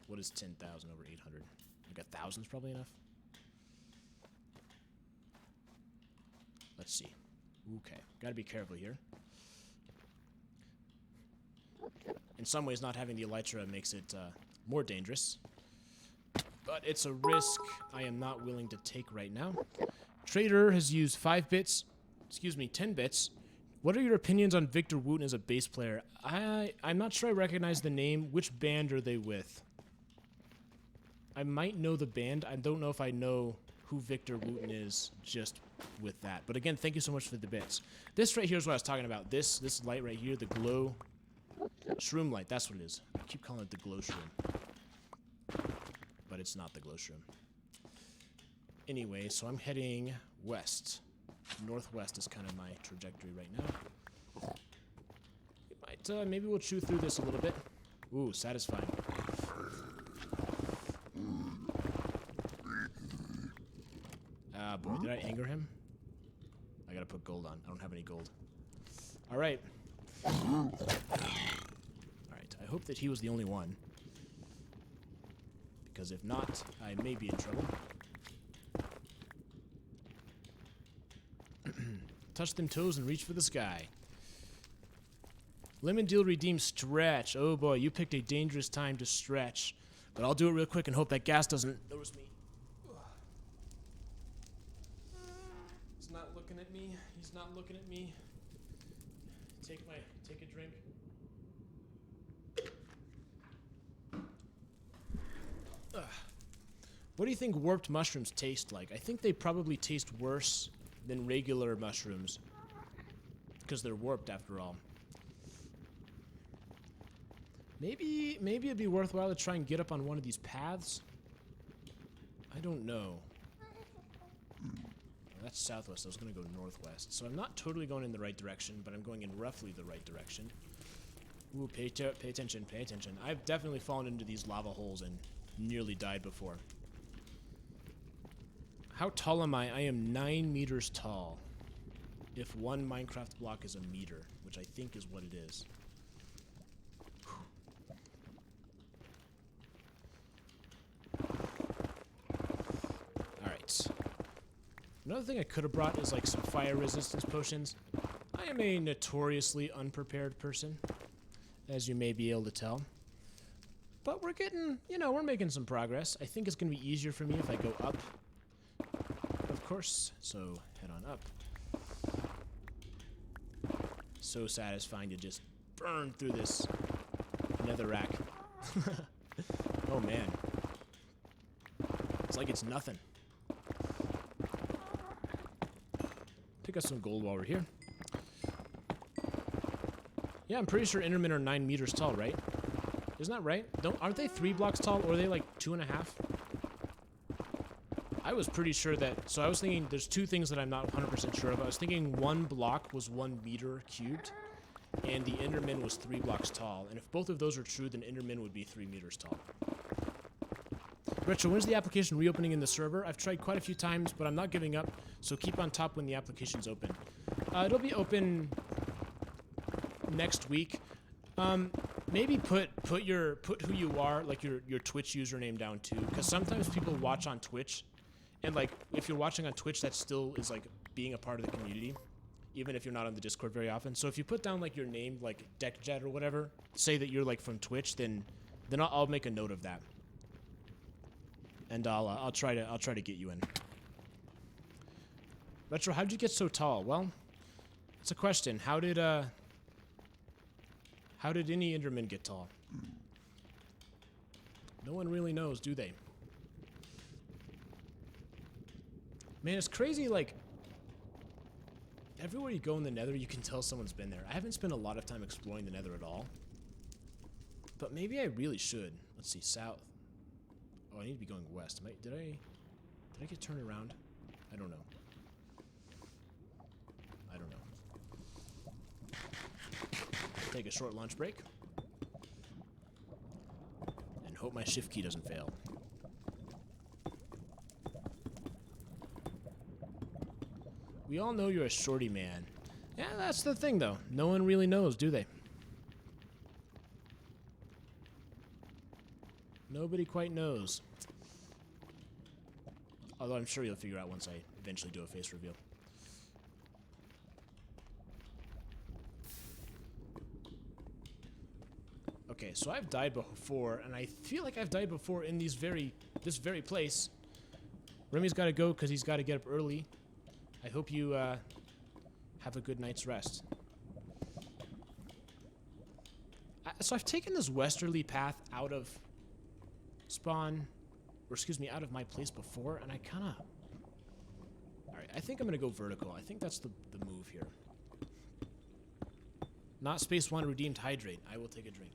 What is 10,000 over 800? I got 1,000's probably enough. Let's see. Okay, gotta be careful here. In some ways, not having the Elytra makes it more dangerous. But it's a risk I am not willing to take right now. Trader has used 5 bits. Excuse me, 10 bits. What are your opinions on Victor Wooten as a bass player? I'm not sure I recognize the name. Which band are they with? I might know the band. I don't know if I know who Victor Wooten is just with that. But again, thank you so much for the bits. This right here is what I was talking about. This light right here, the glow shroom light. That's what it is. I keep calling it the glow shroom. But it's not the glow shroom. Anyway, so I'm heading west. Northwest is kind of my trajectory right now. We might, maybe we'll chew through this a little bit. Ooh, satisfying. Ah, boy, did I anger him? I gotta put gold on. I don't have any gold. Alright. Alright, I hope that he was the only one. Because if not, I may be in trouble. Touch them toes and reach for the sky. Lemon Deal redeemed stretch. Oh boy, you picked a dangerous time to stretch. But I'll do it real quick and hope that gas doesn't notice me. He's not looking at me. He's not looking at me. Take a drink. What do you think warped mushrooms taste like? I think they probably taste worse than regular mushrooms, because they're warped after all. Maybe it'd be worthwhile to try and get up on one of these paths. I don't know. That's southwest. I was going to go northwest. So I'm not totally going in the right direction, but I'm going in roughly the right direction. Ooh, pay attention, pay attention. I've definitely fallen into these lava holes and nearly died before. How tall am I? I am 9 meters tall. If one Minecraft block is a meter, which I think is what it is. Another thing I could have brought is like some fire resistance potions. I am a notoriously unprepared person, as you may be able to tell. But we're getting, we're making some progress. I think it's going to be easier for me if I go up, of course. So head on up. So satisfying to just burn through this netherrack. Oh man. It's like it's nothing. Pick up some gold while we're here. Yeah, I'm pretty sure Endermen are 9 meters tall, right? Isn't that right? Aren't they 3 blocks tall, or are they like 2.5? I was pretty sure that, so I was thinking, there's 2 things that I'm not 100% sure of. I was thinking 1 block was 1 meter cubed, and the Enderman was 3 blocks tall. And if both of those are true, then Enderman would be 3 meters tall. Retro, when's the application reopening in the server? I've tried quite a few times, but I'm not giving up, so keep on top when the application's open. It'll be open next week. Maybe put who you are, like your Twitch username down too, because sometimes people watch on Twitch, and like if you're watching on Twitch, that still is like being a part of the community, even if you're not on the Discord very often. So if you put down like your name, like DeckJet or whatever, say that you're like from Twitch, then I'll make a note of that, and I'll try to get you in. Retro, how did you get so tall? Well, it's a question. How did any Enderman get tall? No one really knows, do they? Man, it's crazy, like, everywhere you go in the nether, you can tell someone's been there. I haven't spent a lot of time exploring the nether at all. But maybe I really should. Let's see, south. Oh, I need to be going west. Did I get turned around? I don't know. Take a short lunch break. And hope my shift key doesn't fail. We all know you're a shorty man. Yeah, that's the thing though. No one really knows, do they? Nobody quite knows. Although I'm sure you'll figure out once I eventually do a face reveal. Okay, so I've died before, and I feel like I've died before in this very place. Remy's got to go because he's got to get up early. I hope you have a good night's rest. So I've taken this westerly path out of spawn, or excuse me, out of my place before, and I kind of... Alright, I think I'm going to go vertical. I think that's the move here. Not Space 1 redeemed hydrate. I will take a drink.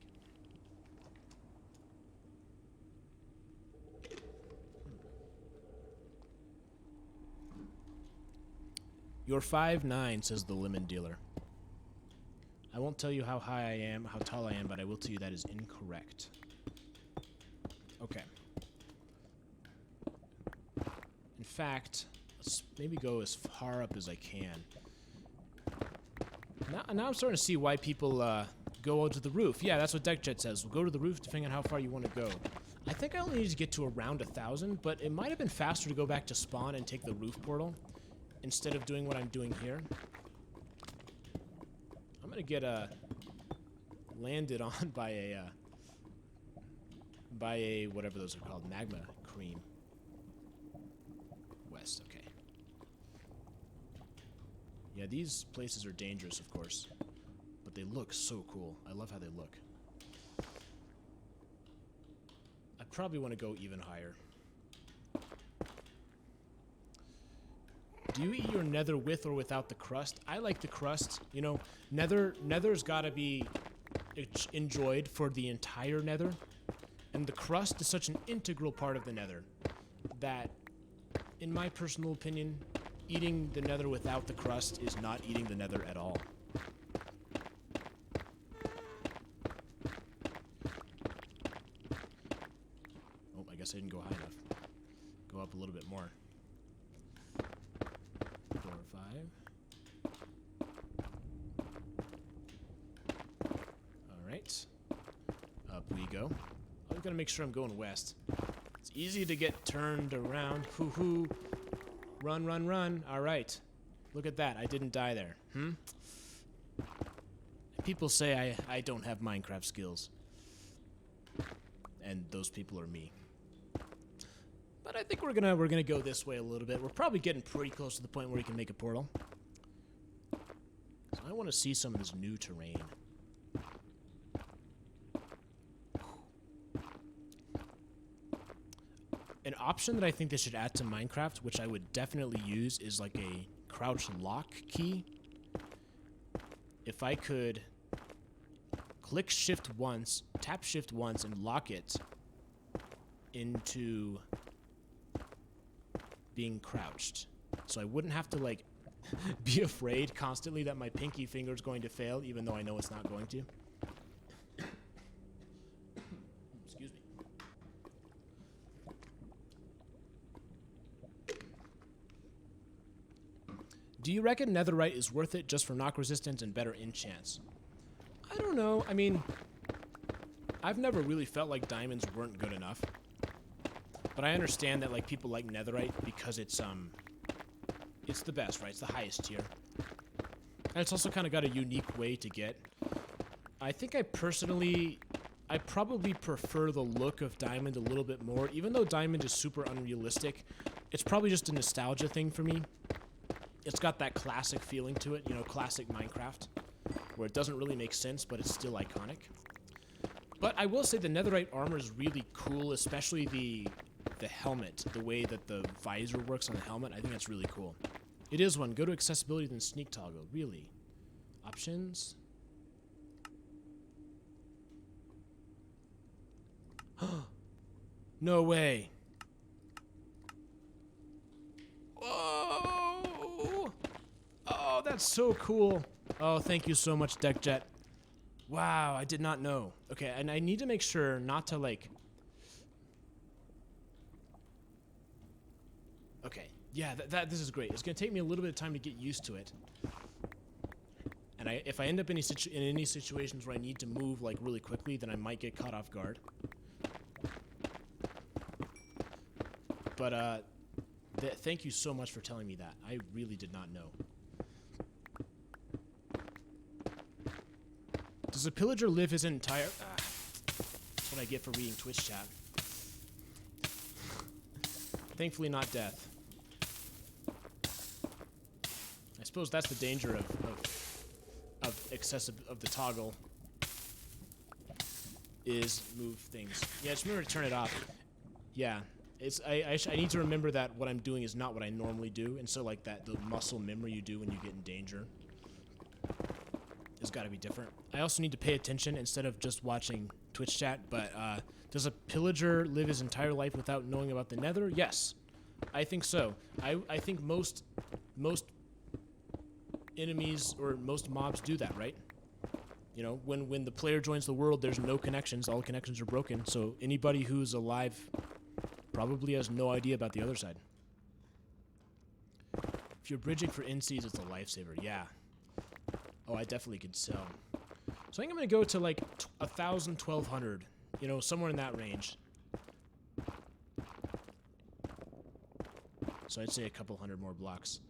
You're 5'9", says the lemon dealer. I won't tell you how high I am, how tall I am, but I will tell you that is incorrect. Okay. In fact, let's maybe go as far up as I can. Now I'm starting to see why people go to the roof. Yeah, that's what DeckJet says. We'll go to the roof depending on how far you want to go. I think I only need to get to around 1,000, but it might have been faster to go back to spawn and take the roof portal instead of doing what I'm doing here. I'm gonna get landed on by a whatever those are called, magma cream. West, okay. Yeah, these places are dangerous, of course, but they look so cool. I love how they look. I probably want to go even higher. Do you eat your nether with or without the crust? I like the crust. You know, nether's got to be enjoyed for the entire nether, and the crust is such an integral part of the nether that, in my personal opinion, eating the nether without the crust is not eating the nether at all. Oh, I guess I didn't go high enough. Go up a little bit more. 4 or 5. Alright. Up we go. I'm gonna make sure I'm going west. It's easy to get turned around. Hoo-hoo. Run, run, run. All right. Look at that. I didn't die there. People say I don't have Minecraft skills. And those people are me. But I think we're gonna go this way a little bit. We're probably getting pretty close to the point where we can make a portal. So I want to see some of this new terrain. An option that I think they should add to Minecraft, which I would definitely use, is like a crouch lock key. If I could click shift once, tap shift once, and lock it into being crouched. So I wouldn't have to, like, be afraid constantly that my pinky finger is going to fail, even though I know it's not going to. Excuse me. Do you reckon netherite is worth it just for knock resistance and better enchants? I don't know. I mean, I've never really felt like diamonds weren't good enough. But I understand that, like, people like netherite because it's the best, right? It's the highest tier. And it's also kind of got a unique way to get. I think I probably prefer the look of diamond a little bit more. Even though diamond is super unrealistic, it's probably just a nostalgia thing for me. It's got that classic feeling to it, you know, classic Minecraft, where it doesn't really make sense, but it's still iconic. But I will say the netherite armor is really cool, especially the helmet, the way that the visor works on the helmet. I think that's really cool. It is one. Go to accessibility, then sneak toggle. Really? Options? No way. Whoa! Oh, that's so cool. Oh, thank you so much, DeckJet. Wow, I did not know. Okay, and I need to make sure not to, like... Okay, yeah, this is great. It's going to take me a little bit of time to get used to it. And if I end up in any situations where I need to move, like, really quickly, then I might get caught off guard. But, thank you so much for telling me that. I really did not know. Does a pillager live his entire... that's what I get for reading Twitch chat. Thankfully not death. I suppose that's the danger of the toggle. Is move things. Yeah, just remember to turn it off. Yeah. I need to remember that what I'm doing is not what I normally do, and so like that the muscle memory you do when you get in danger has got to be different. I also need to pay attention instead of just watching Twitch chat. But does a pillager live his entire life without knowing about the Nether? Yes, I think so. I think most enemies or most mobs do that, right? You know, when the player joins the world, there's no connections. All connections are broken. So anybody who's alive probably has no idea about the other side. If you're bridging for NCs, it's a lifesaver. Yeah. Oh, I definitely could sell. So I think I'm going to go to like 1,000, 1,200. You know, somewhere in that range. So I'd say a couple hundred more blocks.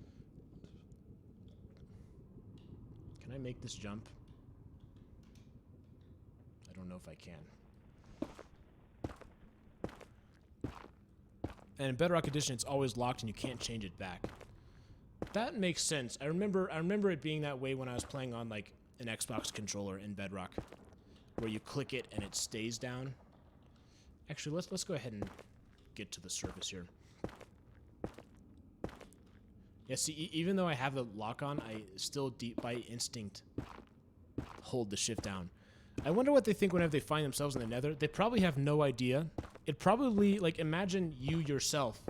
Can I make this jump? I don't know if I can. And in Bedrock Edition, it's always locked and you can't change it back. That makes sense. I remember it being that way when I was playing on like an Xbox controller in Bedrock, where you click it and it stays down. Actually, let's go ahead and get to the surface here. Yeah, see, even though I have the lock on, I still deep by instinct hold the shift down. I wonder what they think whenever they find themselves in the Nether. They probably have no idea. It probably, like, imagine you yourself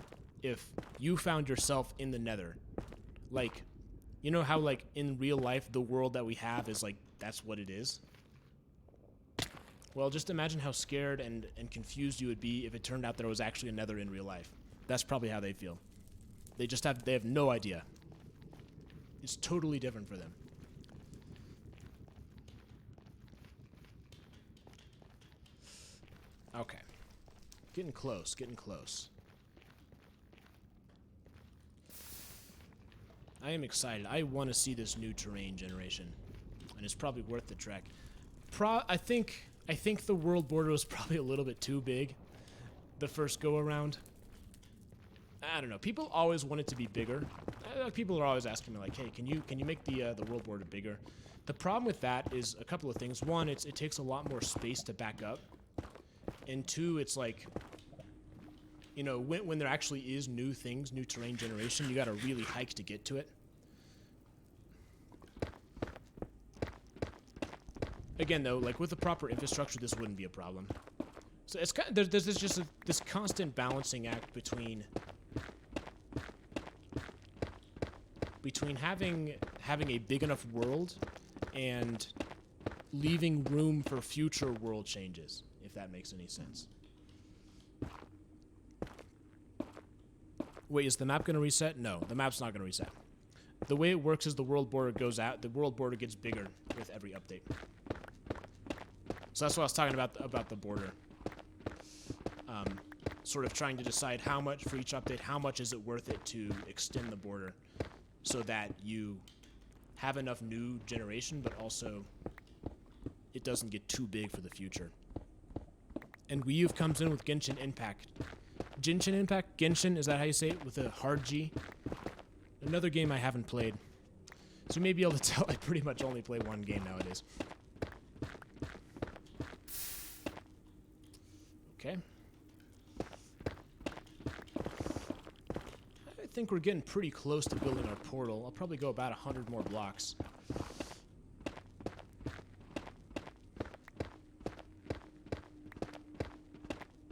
if you found yourself in the Nether. Like, you know how, like, in real life, the world that we have is, like, that's what it is? Well, just imagine how scared and confused you would be if it turned out there was actually a Nether in real life. That's probably how they feel. They have no idea. It's totally different for them. Okay. Getting close, getting close. I am excited. I want to see this new terrain generation, and it's probably worth the trek. I think the world border was probably a little bit too big the first go around. I don't know. People always want it to be bigger. People are always asking me like, "Hey, can you make the world border bigger?" The problem with that is a couple of things. One, it takes a lot more space to back up, and two, it's like, you know, when there actually is new things, new terrain generation, you got to really hike to get to it. Again, though, like with the proper infrastructure, this wouldn't be a problem. So it's kind of, there's just this constant balancing act between having a big enough world and leaving room for future world changes, if that makes any sense. Wait, is the map going to reset? No, the map's not going to reset. The way it works is the world border goes out. The world border gets bigger with every update. So that's what I was talking about the border. Sort of trying to decide how much for each update, how much is it worth it to extend the border so that you have enough new generation, but also it doesn't get too big for the future. And Wii U comes in with Genshin Impact. Genshin Impact? Genshin, is that how you say it? With a hard G? Another game I haven't played. So you may be able to tell I pretty much only play one game nowadays. Okay. I think we're getting pretty close to building our portal. I'll probably go about 100 more blocks.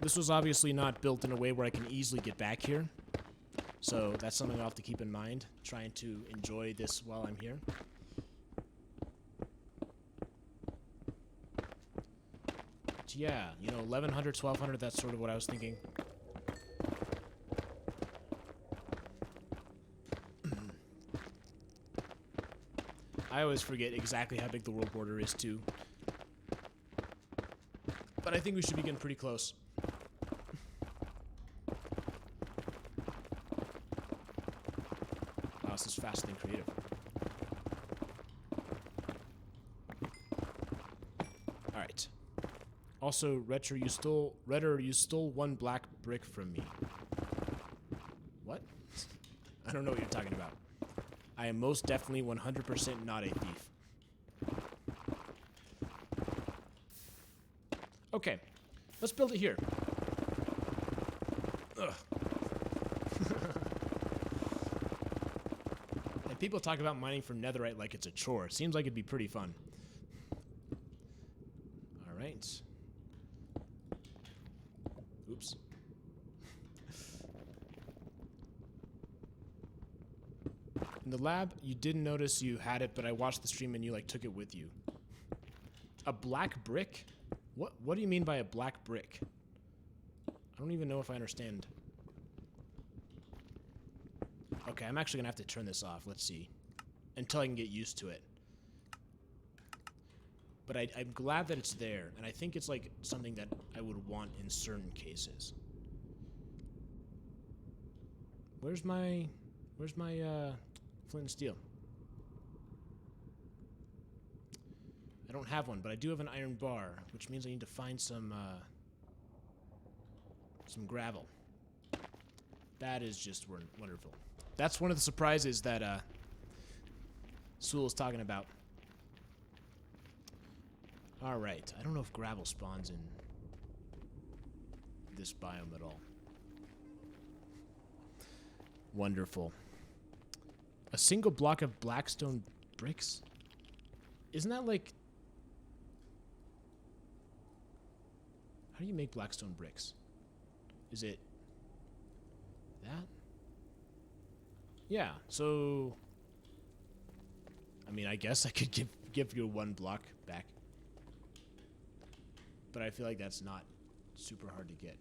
This was obviously not built in a way where I can easily get back here. So that's something I'll have to keep in mind, trying to enjoy this while I'm here. But yeah, you know, 1100, 1200, that's sort of what I was thinking. I always forget exactly how big the world border is, too. But I think we should be getting pretty close. Wow, this is faster than creative. Alright. Also, Retro, you stole one black brick from me. What? I don't know what you're talking about. I am most definitely 100% not a thief. Okay, let's build it here. Ugh. And people talk about mining for netherite like it's a chore. It seems like it'd be pretty fun. All right. Oops. In the lab, you didn't notice you had it, but I watched the stream and you like took it with you. A black brick? What do you mean by a black brick? I don't even know if I understand. Okay, I'm actually gonna have to turn this off. Let's see. Until I can get used to it. But I'm glad that it's there, and I think it's like something that I would want in certain cases. Where's my flint and steel? I don't have one, but I do have an iron bar, which means I need to find some gravel. That is just wonderful. That's one of the surprises that Sewell is talking about. All right, I don't know if gravel spawns in this biome at all. Wonderful. A single block of blackstone bricks? Isn't that like... How do you make blackstone bricks? Is it that? Yeah, so... I mean, I guess I could give you one block back. But I feel like that's not super hard to get.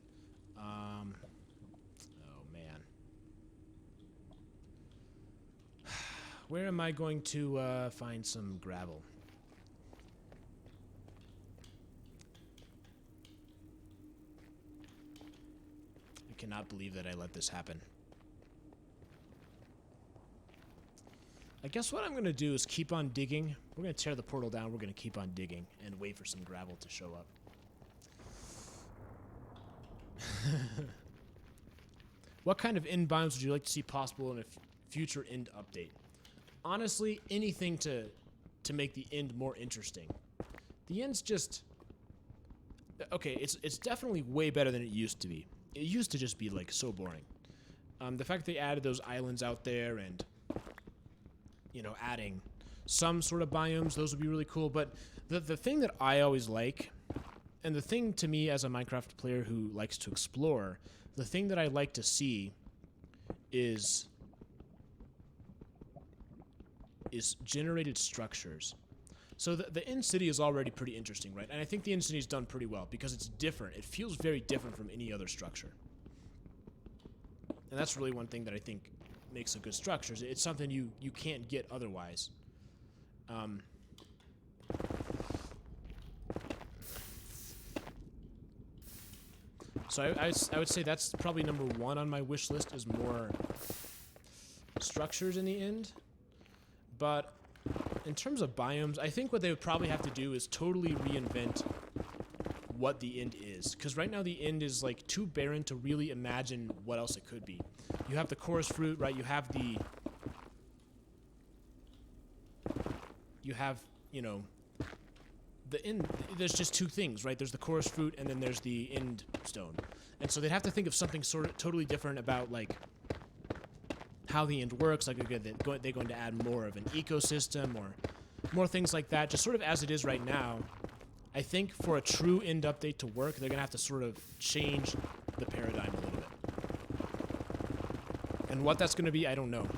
Oh, man. Where am I going to find some gravel? I cannot believe that I let this happen. guess what I'm going to do is keep on digging. We're going to tear the portal down. We're going to keep on digging and wait for some gravel to show up. What kind of end biomes would you like to see possible in a future end update? Honestly, anything to make the end more interesting. The end's just... Okay, it's definitely way better than it used to be. It used to just be, like, so boring. The fact that they added those islands out there and, you know, adding some sort of biomes, those would be really cool. But the thing that I always like, and the thing to me as a Minecraft player who likes to explore, the thing that I like to see is generated structures. So the end city is already pretty interesting, right? And I think the end city's done pretty well because it's different. It feels very different from any other structure. And that's really one thing that I think makes a good structure. It's something you can't get otherwise. So I would say that's probably number one on my wish list is more structures in the end. But in terms of biomes, I think what they would probably have to do is totally reinvent what the end is. Because right now the end is like too barren to really imagine what else it could be. You have the chorus fruit, right? You have the... you know... The end, there's just two things, right? There's the chorus fruit and then there's the end stone. And so they'd have to think of something sort of totally different about, like, how the end works. Like, they're going to add more of an ecosystem or more things like that. Just sort of as it is right now, I think for a true end update to work, they're going to have to sort of change the paradigm a little bit. And what that's going to be, I don't know.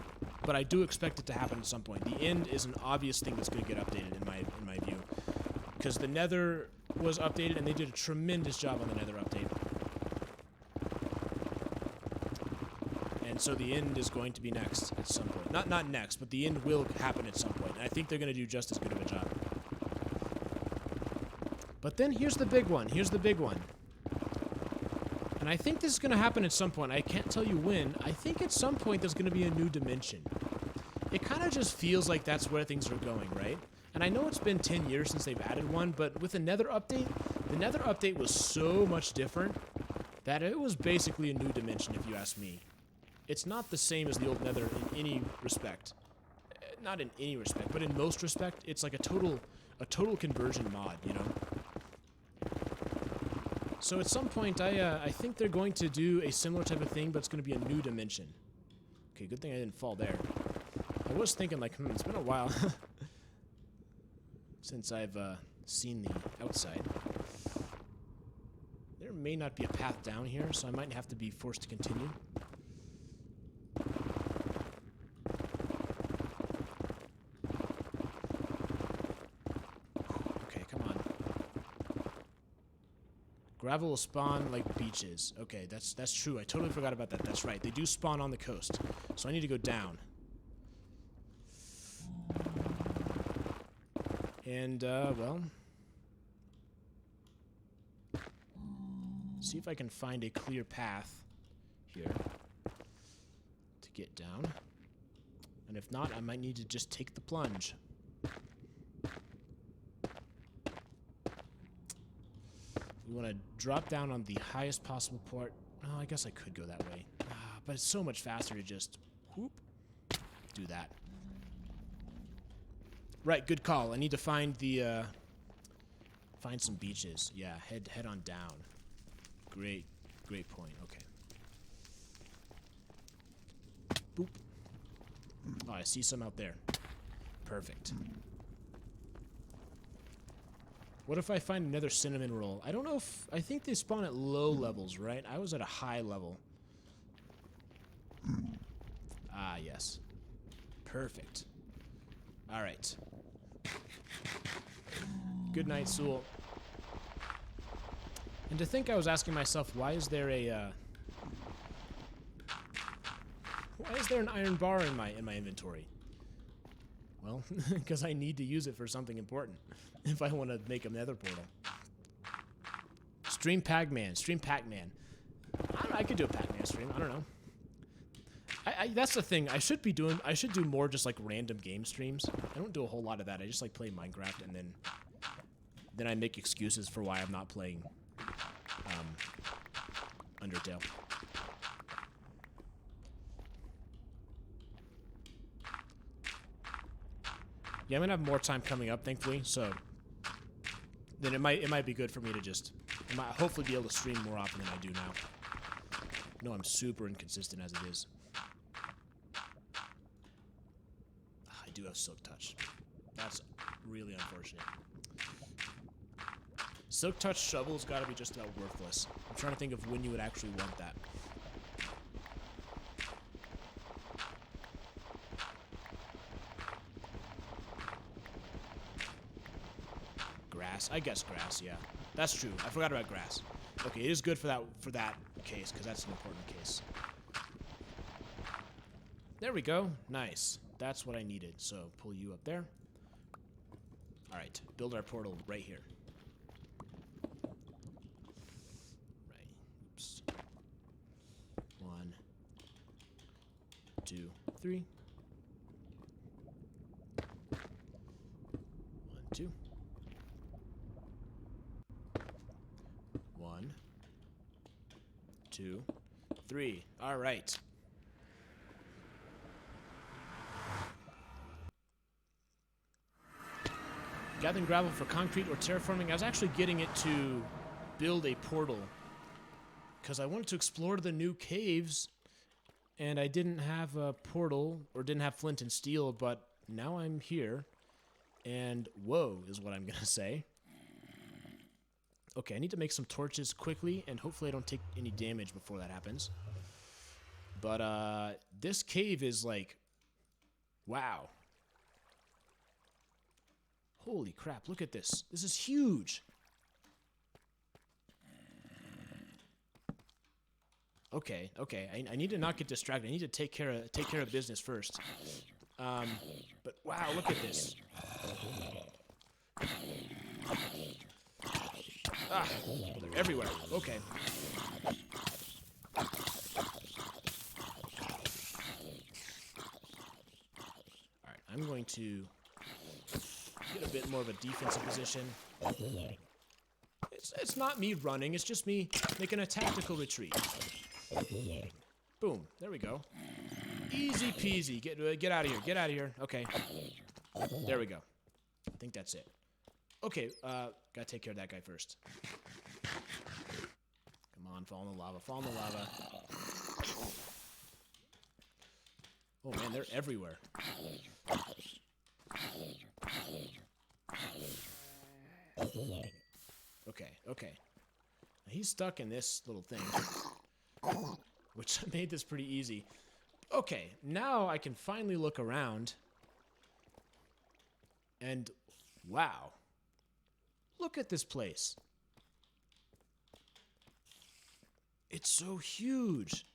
But I do expect it to happen at some point. The end is an obvious thing that's going to get updated in my view. Because the Nether was updated, and they did a tremendous job on the Nether update. And so the end is going to be next at some point. Not next, but the end will happen at some point. And I think they're going to do just as good of a job. But then here's the big one. Here's the big one. And I think this is going to happen at some point. I can't tell you when. I think at some point there's going to be a new dimension. It kind of just feels like that's where things are going, right? And I know it's been 10 years since they've added one, but with the Nether update, the Nether update was so much different that it was basically a new dimension, if you ask me. It's not the same as the old Nether in any respect. Not in any respect, but in most respect, it's like a total conversion mod, you know? So at some point, I think they're going to do a similar type of thing, but it's going to be a new dimension. Okay, good thing I didn't fall there. I was thinking, like, it's been a while since I've seen the outside. There may not be a path down here, so I might have to be forced to continue. Okay, come on. Gravel will spawn like beaches. Okay, that's true. I totally forgot about that. That's right. They do spawn on the coast. So I need to go down. And, well, see if I can find a clear path here to get down. And if not, I might need to just take the plunge. We want to drop down on the highest possible part. Oh, I guess I could go that way. But it's so much faster to just whoop, do that. Right, good call. I need to find the, find some beaches. Yeah, head on down. Great point. Okay. Boop. Oh, I see some out there. Perfect. What if I find another cinnamon roll? I don't know if... I think they spawn at low levels, right? I was at a high level. Ah, yes. Perfect. Alright. Good night, Sewell. And to think I was asking myself, why is there a, why is there an iron bar in my inventory? Well, because I need to use it for something important if I want to make a nether portal. Stream Pac-Man. I could do a Pac-Man stream. I don't know. That's the thing. I should do more just like random game streams. I don't do a whole lot of that. I just like play Minecraft and then I make excuses for why I'm not playing Undertale. Yeah, I'm gonna have more time coming up, thankfully. So then it might be good for me to just hopefully be able to stream more often than I do now. No, I'm super inconsistent as it is. I do have Silk Touch. That's really unfortunate. Silk Touch Shovel's got to be just about worthless. I'm trying to think of when you would actually want that. Grass. I guess grass, yeah. That's true. I forgot about grass. Okay, it is good for that case, because that's an important case. There we go. Nice. That's what I needed. So pull you up there. Alright, build our portal right here. Right. Oops. 1, 2, 3. 1, 2. 1, 2, 3. All right. Gathering gravel for concrete or terraforming. I was actually getting it to build a portal because I wanted to explore the new caves, and I didn't have a portal or didn't have flint and steel, but now I'm here, and whoa is what I'm gonna say. Okay, I need to make some torches quickly, and hopefully I don't take any damage before that happens. But, this cave is like... Wow. Holy crap, look at this. This is huge. Okay, okay. I need to not get distracted. I need to take care of business first. But wow, look at this. Ah, they're everywhere. Okay. Alright, I'm going to get a bit more of a defensive position. It's not me running, it's just me making a tactical retreat. Boom, there we go. Easy peasy. Get out of here. Get out of here. Okay. There we go. I think that's it. Okay, gotta take care of that guy first. Come on, fall in the lava, fall in the lava. Oh man, they're everywhere. Okay, okay. Now he's stuck in this little thing, which made this pretty easy. Okay, now I can finally look around. And, wow. Look at this place. It's so huge.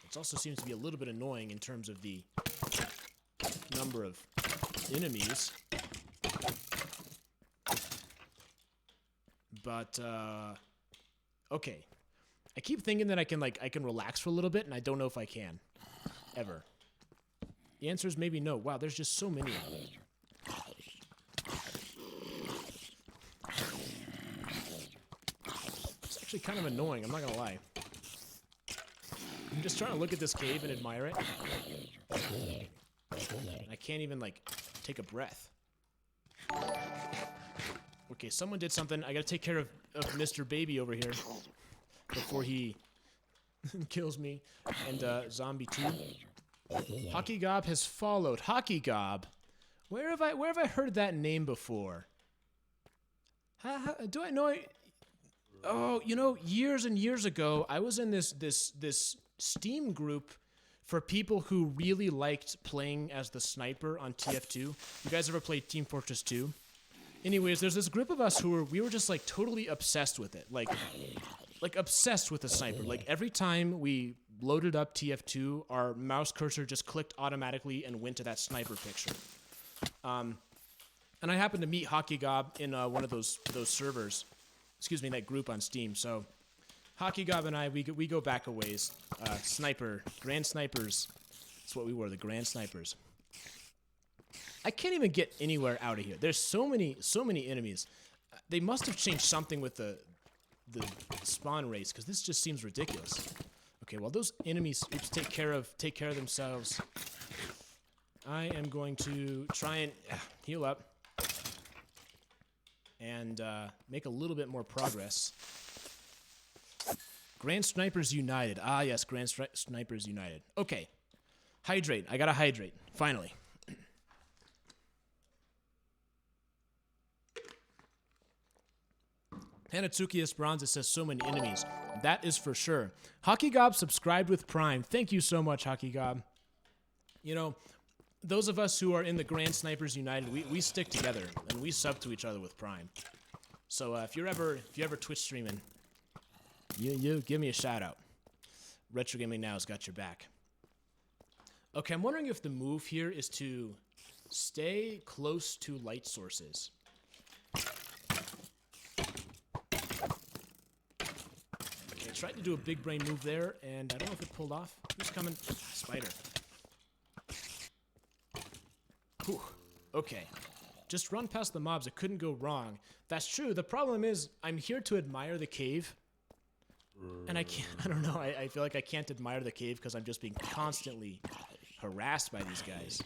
It also seems to be a little bit annoying in terms of the number of enemies. But, okay. I keep thinking that I can relax for a little bit, and I don't know if I can. Ever. The answer is maybe no. Wow, there's just so many of them. It's actually kind of annoying, I'm not gonna lie. I'm just trying to look at this cave and admire it. And I can't even, like, take a breath. Okay, someone did something. I gotta take care of Mr. Baby over here before he kills me. And, Zombie 2. Hockey Gob has followed. Hockey Gob? Where have I heard that name before? How do I know Oh, you know, years and years ago, I was in this Steam group for people who really liked playing as the sniper on TF2. You guys ever played Team Fortress 2? Anyways, there's this group of us who we were just like totally obsessed with it. Like obsessed with the sniper. Like every time we loaded up TF2, our mouse cursor just clicked automatically and went to that sniper picture. And I happened to meet Hockey Gob in one of those servers. excuse me, that group on Steam. So Hockey Gob and I, we go back a ways. Grand Snipers. That's what we were, the Grand Snipers. I can't even get anywhere out of here. There's so many enemies. They must have changed something with the spawn rates, because this just seems ridiculous. Okay, well those enemies take care of themselves. I am going to try and heal up and make a little bit more progress. Grand Snipers United. Ah, yes, Grand Snipers United. Okay. Hydrate. I gotta hydrate. Finally. Hanatsuki Esperanza says so many enemies. That is for sure. Hockey Gob subscribed with Prime. Thank you so much, Hockey Gob. You know, those of us who are in the Grand Snipers United, we stick together and we sub to each other with Prime. So if you're ever Twitch streaming, you give me a shout out. Retro Gaming Now has got your back. Okay, I'm wondering if the move here is to stay close to light sources. Okay, tried to do a big brain move there, and I don't know if it pulled off. Who's coming? Spider. Whew. Okay. Just run past the mobs. It couldn't go wrong. That's true. The problem is I'm here to admire the cave. And I can't, I don't know, I feel like I can't admire the cave because I'm just being constantly harassed by these guys.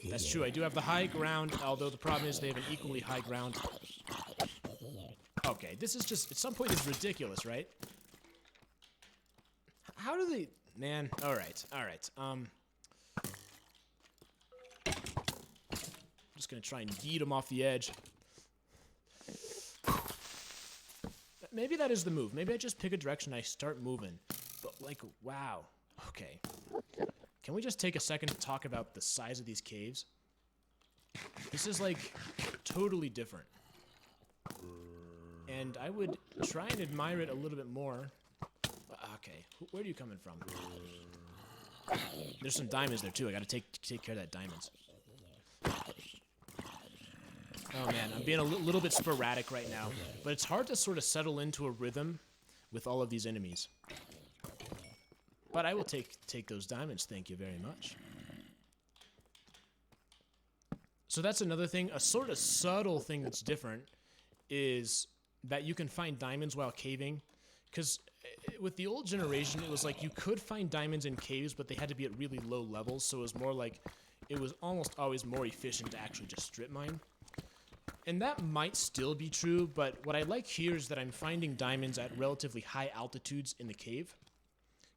That's true, I do have the high ground, although the problem is they have an equally high ground. Okay, this is just, at some point it's ridiculous, right? How do they, man, alright. I'm just gonna try and yeet them off the edge. Maybe that is the move. Maybe I just pick a direction and I start moving. But, like, wow. Okay. Can we just take a second to talk about the size of these caves? This is, like, totally different. And I would try and admire it a little bit more. Okay. Where are you coming from? There's some diamonds there, too. I gotta take care of that diamonds. Oh man, I'm being a little bit sporadic right now, but it's hard to sort of settle into a rhythm with all of these enemies. But I will take those diamonds, thank you very much. So that's another thing, a sort of subtle thing that's different is that you can find diamonds while caving. Because with the old generation, it was like you could find diamonds in caves, but they had to be at really low levels, so it was more like, it was almost always more efficient to actually just strip mine. And that might still be true, but what I like here is that I'm finding diamonds at relatively high altitudes in the cave.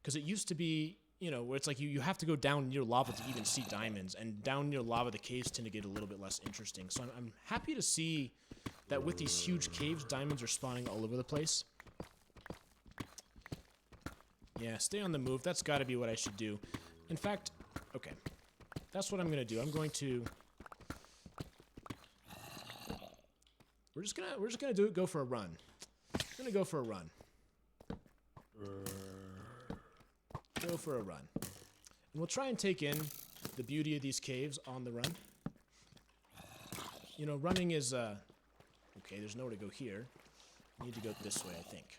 Because it used to be, you know, where it's like you have to go down near lava to even see diamonds, and down near lava the caves tend to get a little bit less interesting. So I'm happy to see that with these huge caves, diamonds are spawning all over the place. Yeah, stay on the move. That's got to be what I should do. In fact, okay, that's what I'm going to do. I'm going to... We're just gonna go for a run. We're gonna go for a run. Go for a run. And we'll try and take in the beauty of these caves on the run. You know, running is okay, there's nowhere to go here. I need to go this way, I think.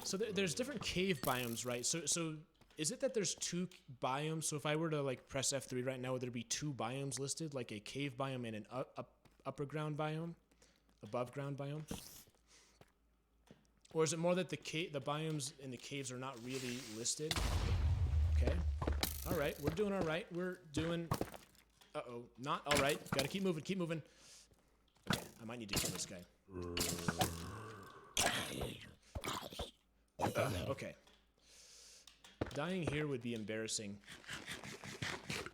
So there's different cave biomes, right? So is it that there's two biomes? So if I were to like press F3 right now, would there be two biomes listed, like a cave biome and an upper ground biome, above ground biome? Or is it more that the biomes in the caves are not really listed? Okay, all right, we're doing all right. We're doing, not all right. Got to keep moving, keep moving. Okay, I might need to kill this guy. Okay. Dying here would be embarrassing.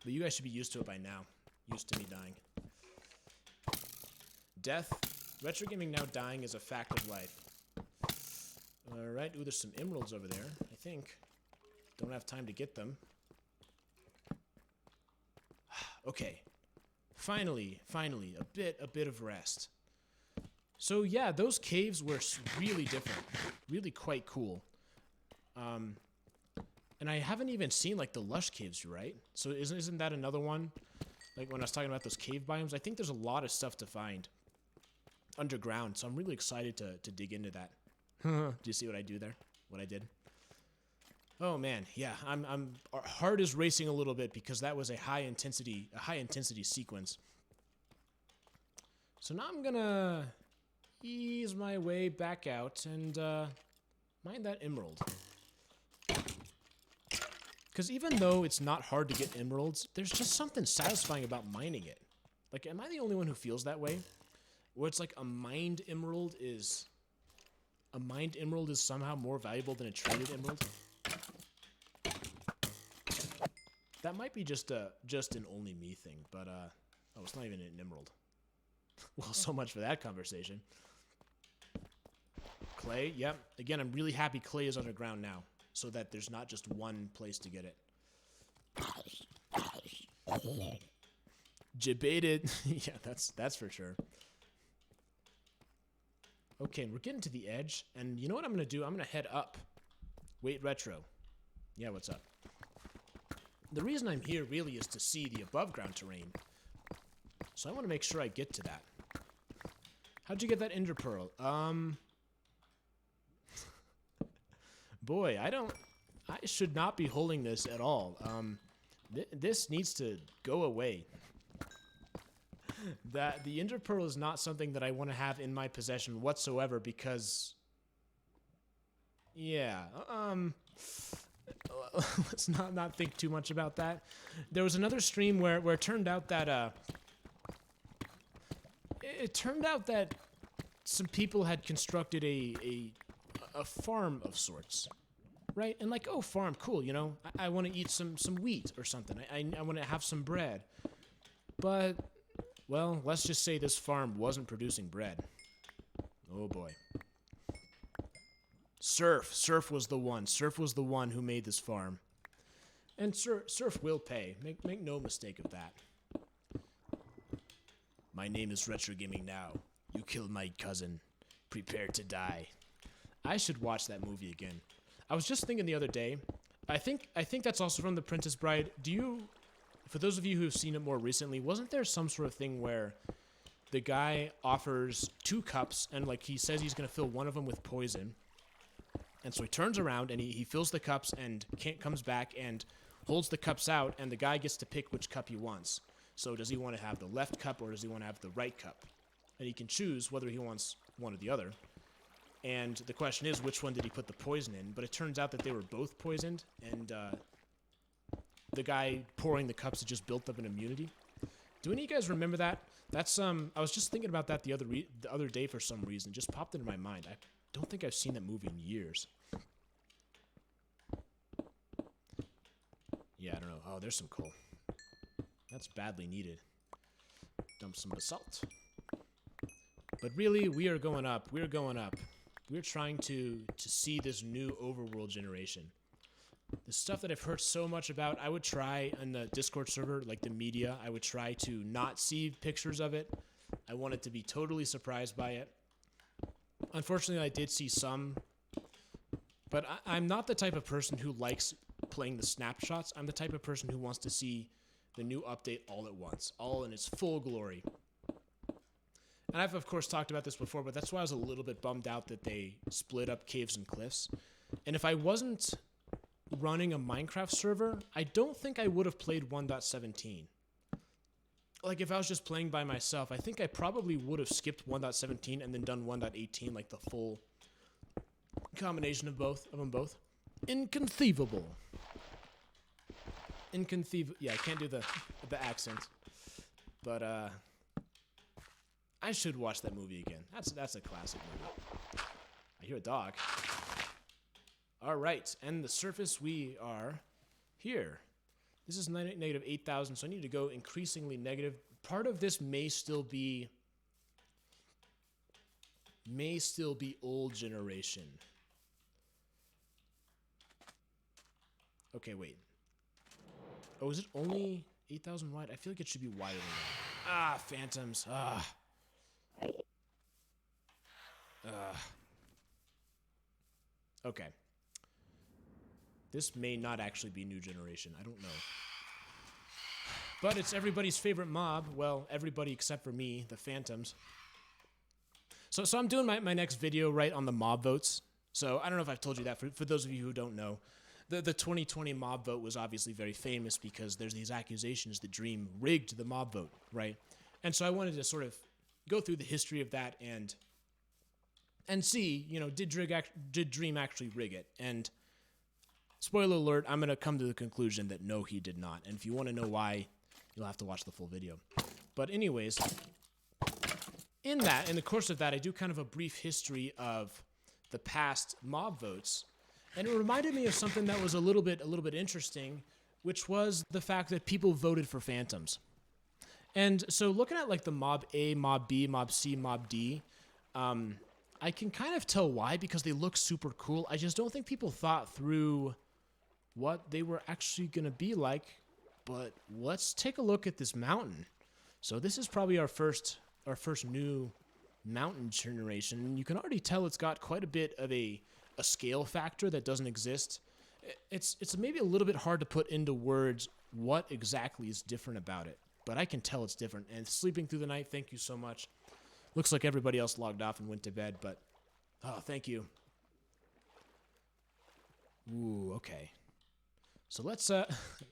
But you guys should be used to it by now. Used to me dying. Death. Retro Gaming Now dying is a fact of life. Alright, ooh, there's some emeralds over there, I think. Don't have time to get them. Okay. Finally, a bit of rest. So yeah, those caves were really different. Really quite cool. And I haven't even seen, like, the lush caves, right? So isn't that another one? Like, when I was talking about those cave biomes, I think there's a lot of stuff to find underground, so I'm really excited to dig into that. Do you see what I do there? What I did? Oh man, yeah, our heart is racing a little bit because that was a high intensity sequence. So now I'm gonna ease my way back out and mine that emerald. Because even though it's not hard to get emeralds, there's just something satisfying about mining it. Like, am I the only one who feels that way? Where it's like a mined emerald is somehow more valuable than a traded emerald. That might be just an only me thing, but oh, it's not even an emerald. Well, so much for that conversation. Clay, yep. Again, I'm really happy clay is underground now, so that there's not just one place to get it. Debated. Yeah, that's for sure. Okay, we're getting to the edge, and you know what I'm gonna do? I'm gonna head up. Wait, Retro. Yeah, what's up? The reason I'm here really is to see the above ground terrain. So I want to make sure I get to that. How'd you get that ender pearl? Boy, I should not be holding this at all. This needs to go away. The ender pearl is not something that I want to have in my possession whatsoever because, yeah, let's not think too much about that. There was another stream where it turned out that some people had constructed a farm of sorts, right? And like, oh, farm, cool, you know. I want to eat some wheat or something. I want to have some bread. But, well, let's just say this farm wasn't producing bread. Oh boy. Surf was the one. Surf was the one who made this farm. And Surf will pay. Make no mistake of that. My name is Retro Gaming Now. You killed my cousin. Prepare to die. I should watch that movie again. I was just thinking the other day. I think that's also from The Princess Bride. For those of you who have seen it more recently, wasn't there some sort of thing where the guy offers 2 cups and like he says he's gonna fill one of them with poison? And so he turns around and he fills the cups and comes back and holds the cups out, and the guy gets to pick which cup he wants. So does he want to have the left cup or does he want to have the right cup? And he can choose whether he wants one or the other. And the question is, which one did he put the poison in? But it turns out that they were both poisoned, and the guy pouring the cups had just built up an immunity. Do any of you guys remember that? That's I was just thinking about that the other day for some reason. It just popped into my mind. I don't think I've seen that movie in years. Yeah, I don't know. Oh, there's some coal. That's badly needed. Dump some basalt. But really, we are going up. We're going up. We're trying to see this new overworld generation. The stuff that I've heard so much about, I would try on the Discord server, like the media, I would try to not see pictures of it. I wanted to be totally surprised by it. Unfortunately, I did see some, but I'm not the type of person who likes playing the snapshots. I'm the type of person who wants to see the new update all at once, all in its full glory. And I've, of course, talked about this before, but that's why I was a little bit bummed out that they split up caves and cliffs. And if I wasn't running a Minecraft server, I don't think I would have played 1.17. Like, if I was just playing by myself, I think I probably would have skipped 1.17 and then done 1.18, like the full combination of them both. Inconceivable. Yeah, I can't do the accent. But, I should watch that movie again. That's a classic movie. I hear a dog. All right, and the surface, we are here. This is negative 8,000, so I need to go increasingly negative. Part of this may still be old generation. Okay, wait. Oh, is it only 8,000 wide? I feel like it should be wider than that. Ah, phantoms. Ah. Okay. This may not actually be new generation. I don't know. But it's everybody's favorite mob. Well, everybody except for me, the Phantoms. So I'm doing my next video right on the mob votes. So I don't know if I've told you that. For those of you who don't know, the 2020 mob vote was obviously very famous because there's these accusations that Dream rigged the mob vote, right? And so I wanted to sort of go through the history of that and see, you know, did Dream actually rig it? And spoiler alert, I'm going to come to the conclusion that no, he did not. And if you want to know why, you'll have to watch the full video. But anyways, in the course of that, I do kind of a brief history of the past mob votes. And it reminded me of something that was a little bit interesting, which was the fact that people voted for Phantoms. And so looking at like the Mob A, Mob B, Mob C, Mob D, I can kind of tell why, because they look super cool. I just don't think people thought through what they were actually going to be like. But let's take a look at this mountain. So this is probably our first new mountain generation. And you can already tell it's got quite a bit of a scale factor that doesn't exist. It's maybe a little bit hard to put into words what exactly is different about it. But I can tell it's different. And sleeping through the night, thank you so much. Looks like everybody else logged off and went to bed, but oh, thank you. Ooh, okay. So let's,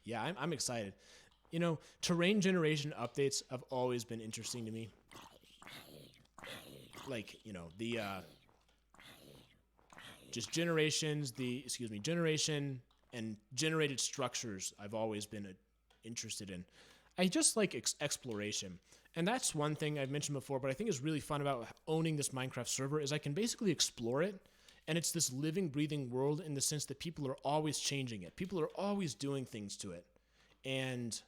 yeah, I'm excited. You know, terrain generation updates have always been interesting to me. Like, you know, the, just generations, generation and generated structures I've always been interested in. I just like exploration. And that's one thing I've mentioned before, but I think is really fun about owning this Minecraft server is I can basically explore it. And it's this living, breathing world in the sense that people are always changing it. People are always doing things to it. And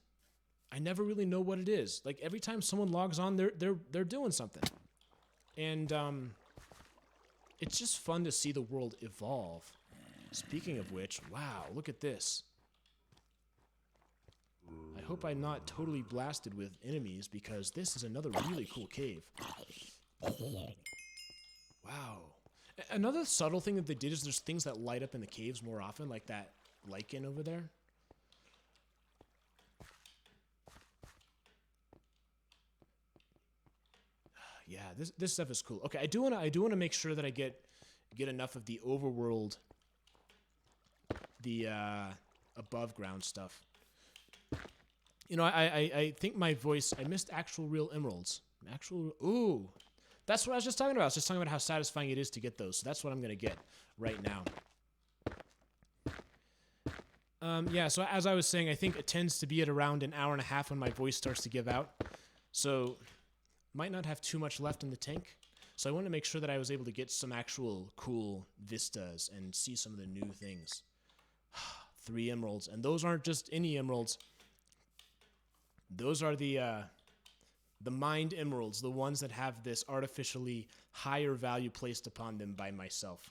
I never really know what it is. Like every time someone logs on, they're doing something. And it's just fun to see the world evolve. Speaking of which, wow, look at this. I hope I'm not totally blasted with enemies because this is another really cool cave. Wow. Another subtle thing that they did is there's things that light up in the caves more often, like that lichen over there. Yeah, this stuff is cool. Okay, I do wanna make sure that I get enough of the overworld, the above ground stuff. You know, I think my voice, I missed actual real emeralds. Ooh. That's what I was just talking about. I was just talking about how satisfying it is to get those. So that's what I'm going to get right now. Yeah, so as I was saying, I think it tends to be at around an hour and a half when my voice starts to give out. So might not have too much left in the tank. So I want to make sure that I was able to get some actual cool vistas and see some of the new things. 3 emeralds. And those aren't just any emeralds. Those are the mined emeralds, the ones that have this artificially higher value placed upon them by myself.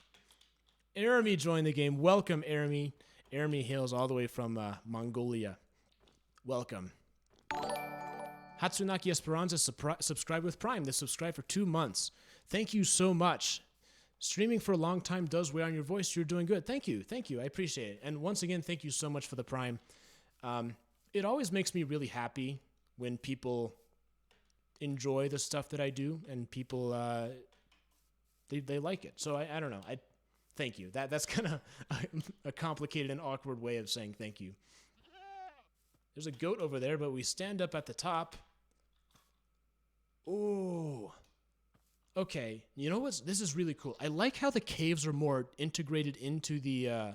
Arami joined the game. Welcome, Arami. Arami hails all the way from Mongolia. Welcome. Hatsunaki Esperanza subscribed with Prime. They subscribed for 2 months. Thank you so much. Streaming for a long time does wear on your voice. You're doing good. Thank you. Thank you. I appreciate it. And once again, thank you so much for the Prime. It always makes me really happy when people enjoy the stuff that I do and people they like it. So I don't know. Thank you. That's kind of a complicated and awkward way of saying thank you. There's a goat over there, but we stand up at the top. Ooh. Okay. You know what? This is really cool. I like how the caves are more integrated into the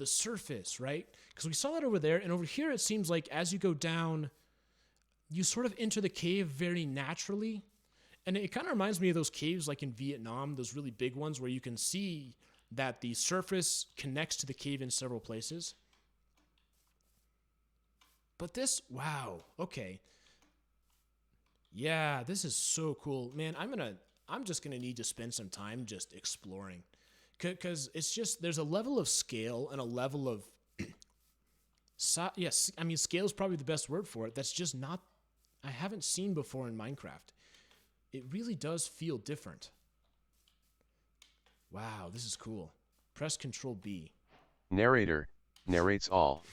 surface, right? Because we saw that over there, and over here it seems like as you go down, you sort of enter the cave very naturally. And it kind of reminds me of those caves like in Vietnam, those really big ones where you can see that the surface connects to the cave in several places. But this, wow, okay. Yeah, this is so cool. Man, I'm just gonna need to spend some time just exploring. Because it's just, there's a level of scale and a level of, yes, I mean, scale is probably the best word for it. That's just not, I haven't seen before in Minecraft. It really does feel different. Wow, this is cool. Press Control B. Narrator, narrates all.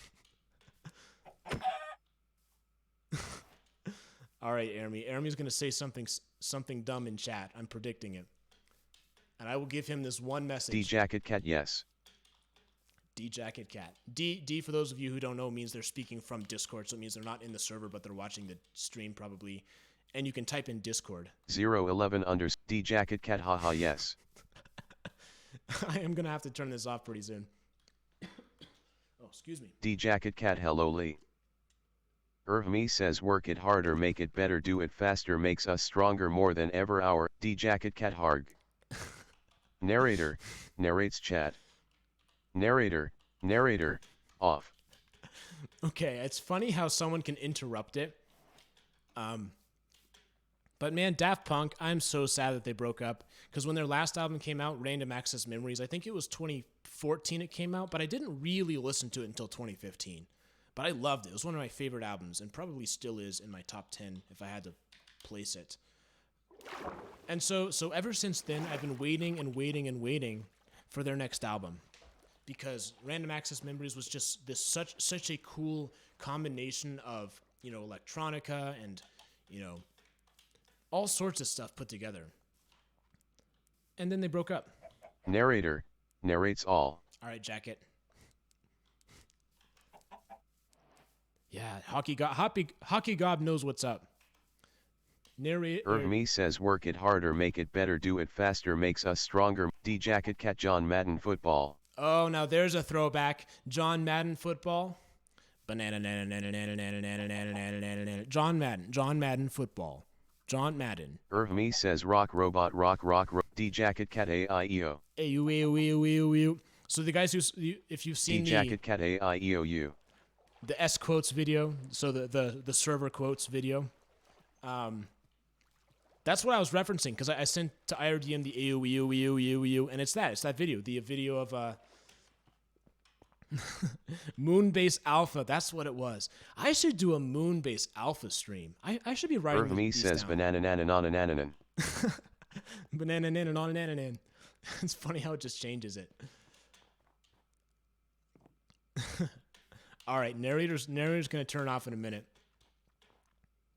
All right, Jeremy. Jeremy's going to say something dumb in chat. I'm predicting it. And I will give him this one message. D Jacket Cat, yes. D Jacket Cat. D, for those of you who don't know, means they're speaking from Discord. So it means they're not in the server, but they're watching the stream probably. And you can type in Discord. 011 under D Jacket Cat, haha, yes. I am going to have to turn this off pretty soon. Oh, excuse me. D Jacket Cat, hello Lee. Me says work it harder, make it better, do it faster, makes us stronger more than ever. Our D Jacket Cat Harg. Narrator, narrates chat. Narrator, off. Okay, it's funny how someone can interrupt it. But man, Daft Punk, I'm so sad that they broke up. Because when their last album came out, Random Access Memories, I think it was 2014 it came out, but I didn't really listen to it until 2015. But I loved it. It was one of my favorite albums, and probably still is in my top 10 if I had to place it. And so ever since then, I've been waiting and waiting and waiting for their next album. Because Random Access Memories was just this such a cool combination of, electronica and, all sorts of stuff put together. And then they broke up. Narrator, narrates all. All right, Jacket. Yeah, Hockey Gob knows what's up. Me says work it harder, make it better, do it faster, makes us stronger. D Jacket Cat, John Madden football. Oh, now there's a throwback. John Madden football. John Madden football. John Madden. Me says rock robot rock. D Jacket Cat AIEO. AU. So the guys if you've seen D Jacket Cat AIEOU. The S quotes video, so the server quotes video. That's what I was referencing because I sent to IRDM the AOEU, and it's that video, the video of Moonbase Alpha. That's what it was. I should do a Moonbase Alpha stream. I should be writing Me says banana. Banana. It's funny how it just changes it. All right, narrator's going to turn off in a minute.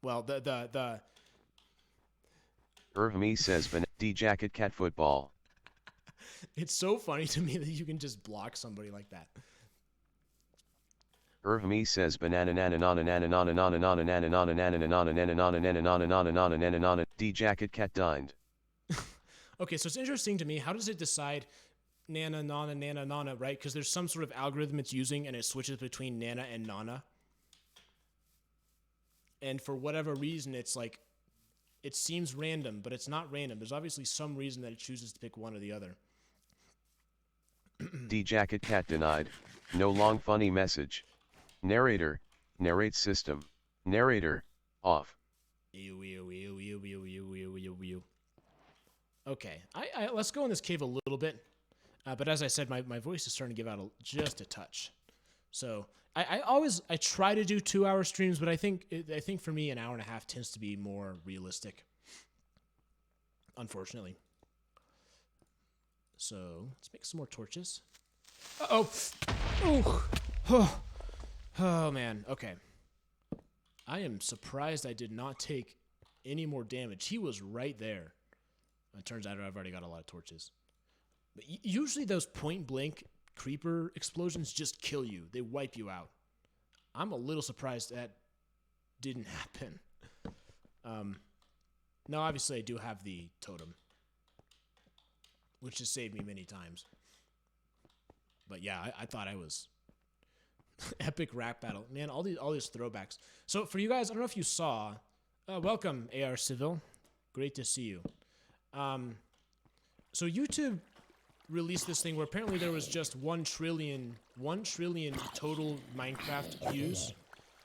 Well, the Me says D Jacket Cat football. It's so funny to me that you can just block somebody like that. Me says banana. D Jacket Cat dined. Okay, so it's interesting to me. How does it decide Nana, Nana, right? Because there's some sort of algorithm it's using, and it switches between Nana and Nana. And for whatever reason, it's like, it seems random, but it's not random. There's obviously some reason that it chooses to pick one or the other. D Jacket Cat denied. No long funny message. Narrator, narrate system. Narrator, off. Okay, let's go in this cave a little bit. But as I said, my voice is starting to give out just a touch. So I try to do 2-hour streams, but I think for me an hour and a half tends to be more realistic. Unfortunately. So let's make some more torches. Oh man. Okay. I am surprised I did not take any more damage. He was right there. It turns out I've already got a lot of torches. But usually those point blank creeper explosions just kill you. They wipe you out. I'm a little surprised that didn't happen. Now, obviously, I do have the totem, which has saved me many times. But yeah, I thought I was epic rap battle. Man, all these throwbacks. So for you guys, I don't know if you saw. Welcome, AR Civil. Great to see you. So YouTube released this thing where apparently there was just 1 trillion total Minecraft views.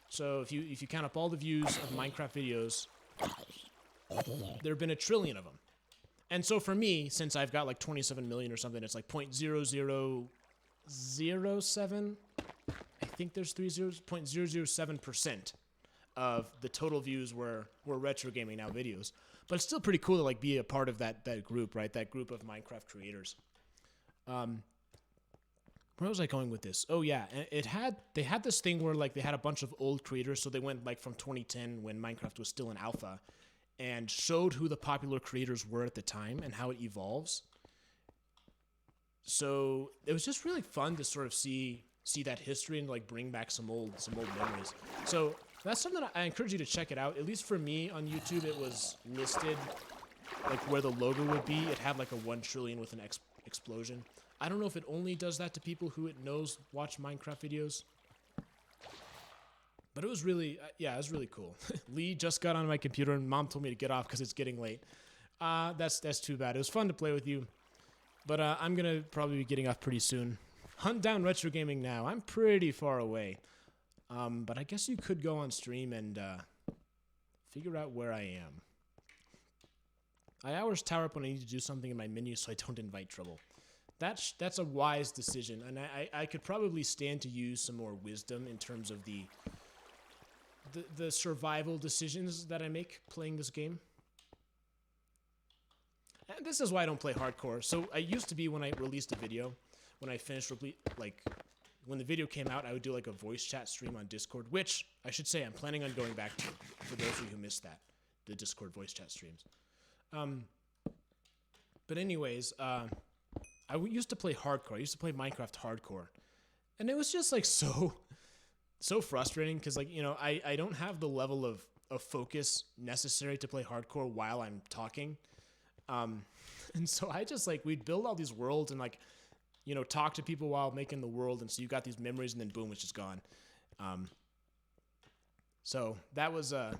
So if you count up all the views of Minecraft videos, there have been 1 trillion of them. And so for me, since I've got like 27 million or something, it's like 0.0007. I think there's 0.007% of the total views were retro gaming now videos. But it's still pretty cool to like be a part of that group, right? That group of Minecraft creators. Where was I going with this? Oh yeah, they had this thing where like they had a bunch of old creators, so they went like from 2010 when Minecraft was still in alpha, and showed who the popular creators were at the time and how it evolves. So it was just really fun to sort of see that history and like bring back some old memories. So that's something I encourage you to check it out. At least for me on YouTube, it was listed like where the logo would be. It had like a 1 trillion with an explosion. I don't know if it only does that to people who it knows watch Minecraft videos. But it was really, yeah, it was really cool. Lee just got on my computer and Mom told me to get off because it's getting late. That's too bad. It was fun to play with you. But I'm going to probably be getting off pretty soon. Hunt down Retro Gaming now. I'm pretty far away. But I guess you could go on stream and figure out where I am. I always tower up when I need to do something in my menu so I don't invite trouble. That's a wise decision, and I could probably stand to use some more wisdom in terms of the survival decisions that I make playing this game. And this is why I don't play hardcore. So I used to be, when I released a video, when I finished, like, when the video came out, I would do like a voice chat stream on Discord, which I should say I'm planning on going back to, for those of you who missed that, the Discord voice chat streams. But anyways, I used to play hardcore. I used to play Minecraft hardcore. And it was just like so frustrating because, like, you know, I don't have the level of focus necessary to play hardcore while I'm talking. And so I just, like, we'd build all these worlds and, like, you know, talk to people while making the world. And so you got these memories and then boom, it's just gone. So that was a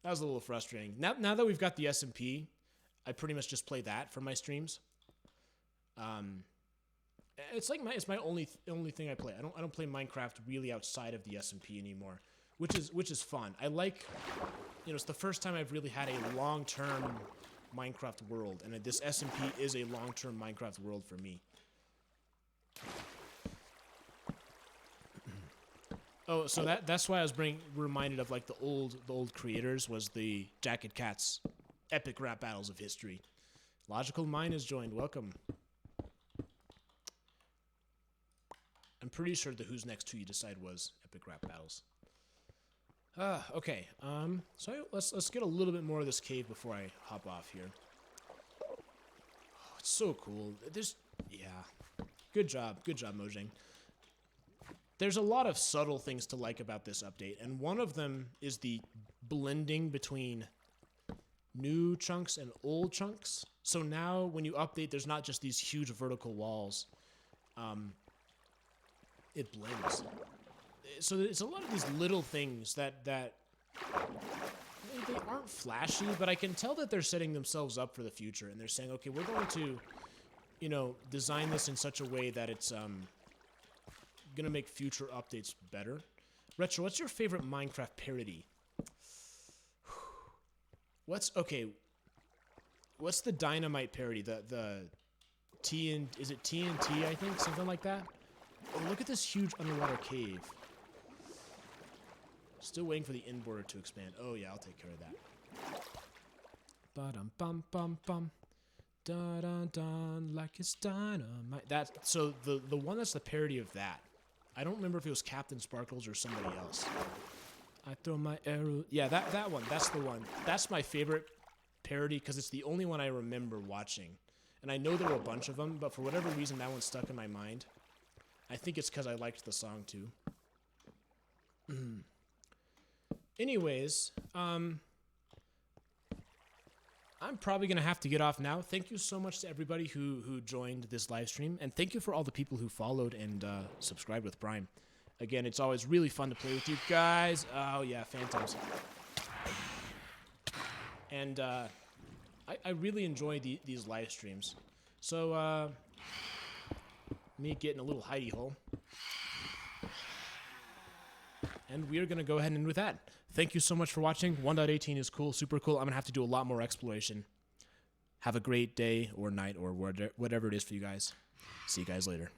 little frustrating. Now that we've got the SMP, I pretty much just play that for my streams. It's like it's my only thing I play. I don't play Minecraft really outside of the SMP anymore, which is fun. I like, you know, it's the first time I've really had a long-term Minecraft world, and this SMP is a long-term Minecraft world for me. Oh, so that's why I was reminded of, like, the old creators was the Jacket Cat's epic rap battles of history. Logical Mind has joined. Welcome. I'm pretty sure the Who's Next Who You Decide was epic rap battles. Okay. So let's get a little bit more of this cave before I hop off here. Oh, it's so cool. Yeah. Good job, Mojang. There's a lot of subtle things to like about this update, and one of them is the blending between new chunks and old chunks. So now when you update, there's not just these huge vertical walls. It blends. So it's a lot of these little things that they aren't flashy, but I can tell that they're setting themselves up for the future, and they're saying, okay, we're going to, you know, design this in such a way that it's gonna make future updates better. Retro, what's your favorite Minecraft parody? What's the Dynamite parody? The is it TNT, I think? Something like that? Oh, look at this huge underwater cave. Still waiting for the in-border to expand. Oh yeah, I'll take care of that. Ba-dum-bum-bum-bum. Dun-dun-dun, like it's dynamite. So the one that's the parody of that, I don't remember if it was Captain Sparkles or somebody else. I throw my arrow. Yeah, that one. That's the one. That's my favorite parody because it's the only one I remember watching. And I know there were a bunch of them, but for whatever reason, that one stuck in my mind. I think it's because I liked the song too. Anyways, I'm probably going to have to get off now. Thank you so much to everybody who joined this live stream. And thank you for all the people who followed and subscribed with Prime. Again, it's always really fun to play with you guys. Oh, yeah, Phantoms. And I really enjoy these live streams. So, me getting a little hidey hole. And we are going to go ahead and end with that. Thank you so much for watching. 1.18 is cool, super cool. I'm going to have to do a lot more exploration. Have a great day or night or whatever it is for you guys. See you guys later.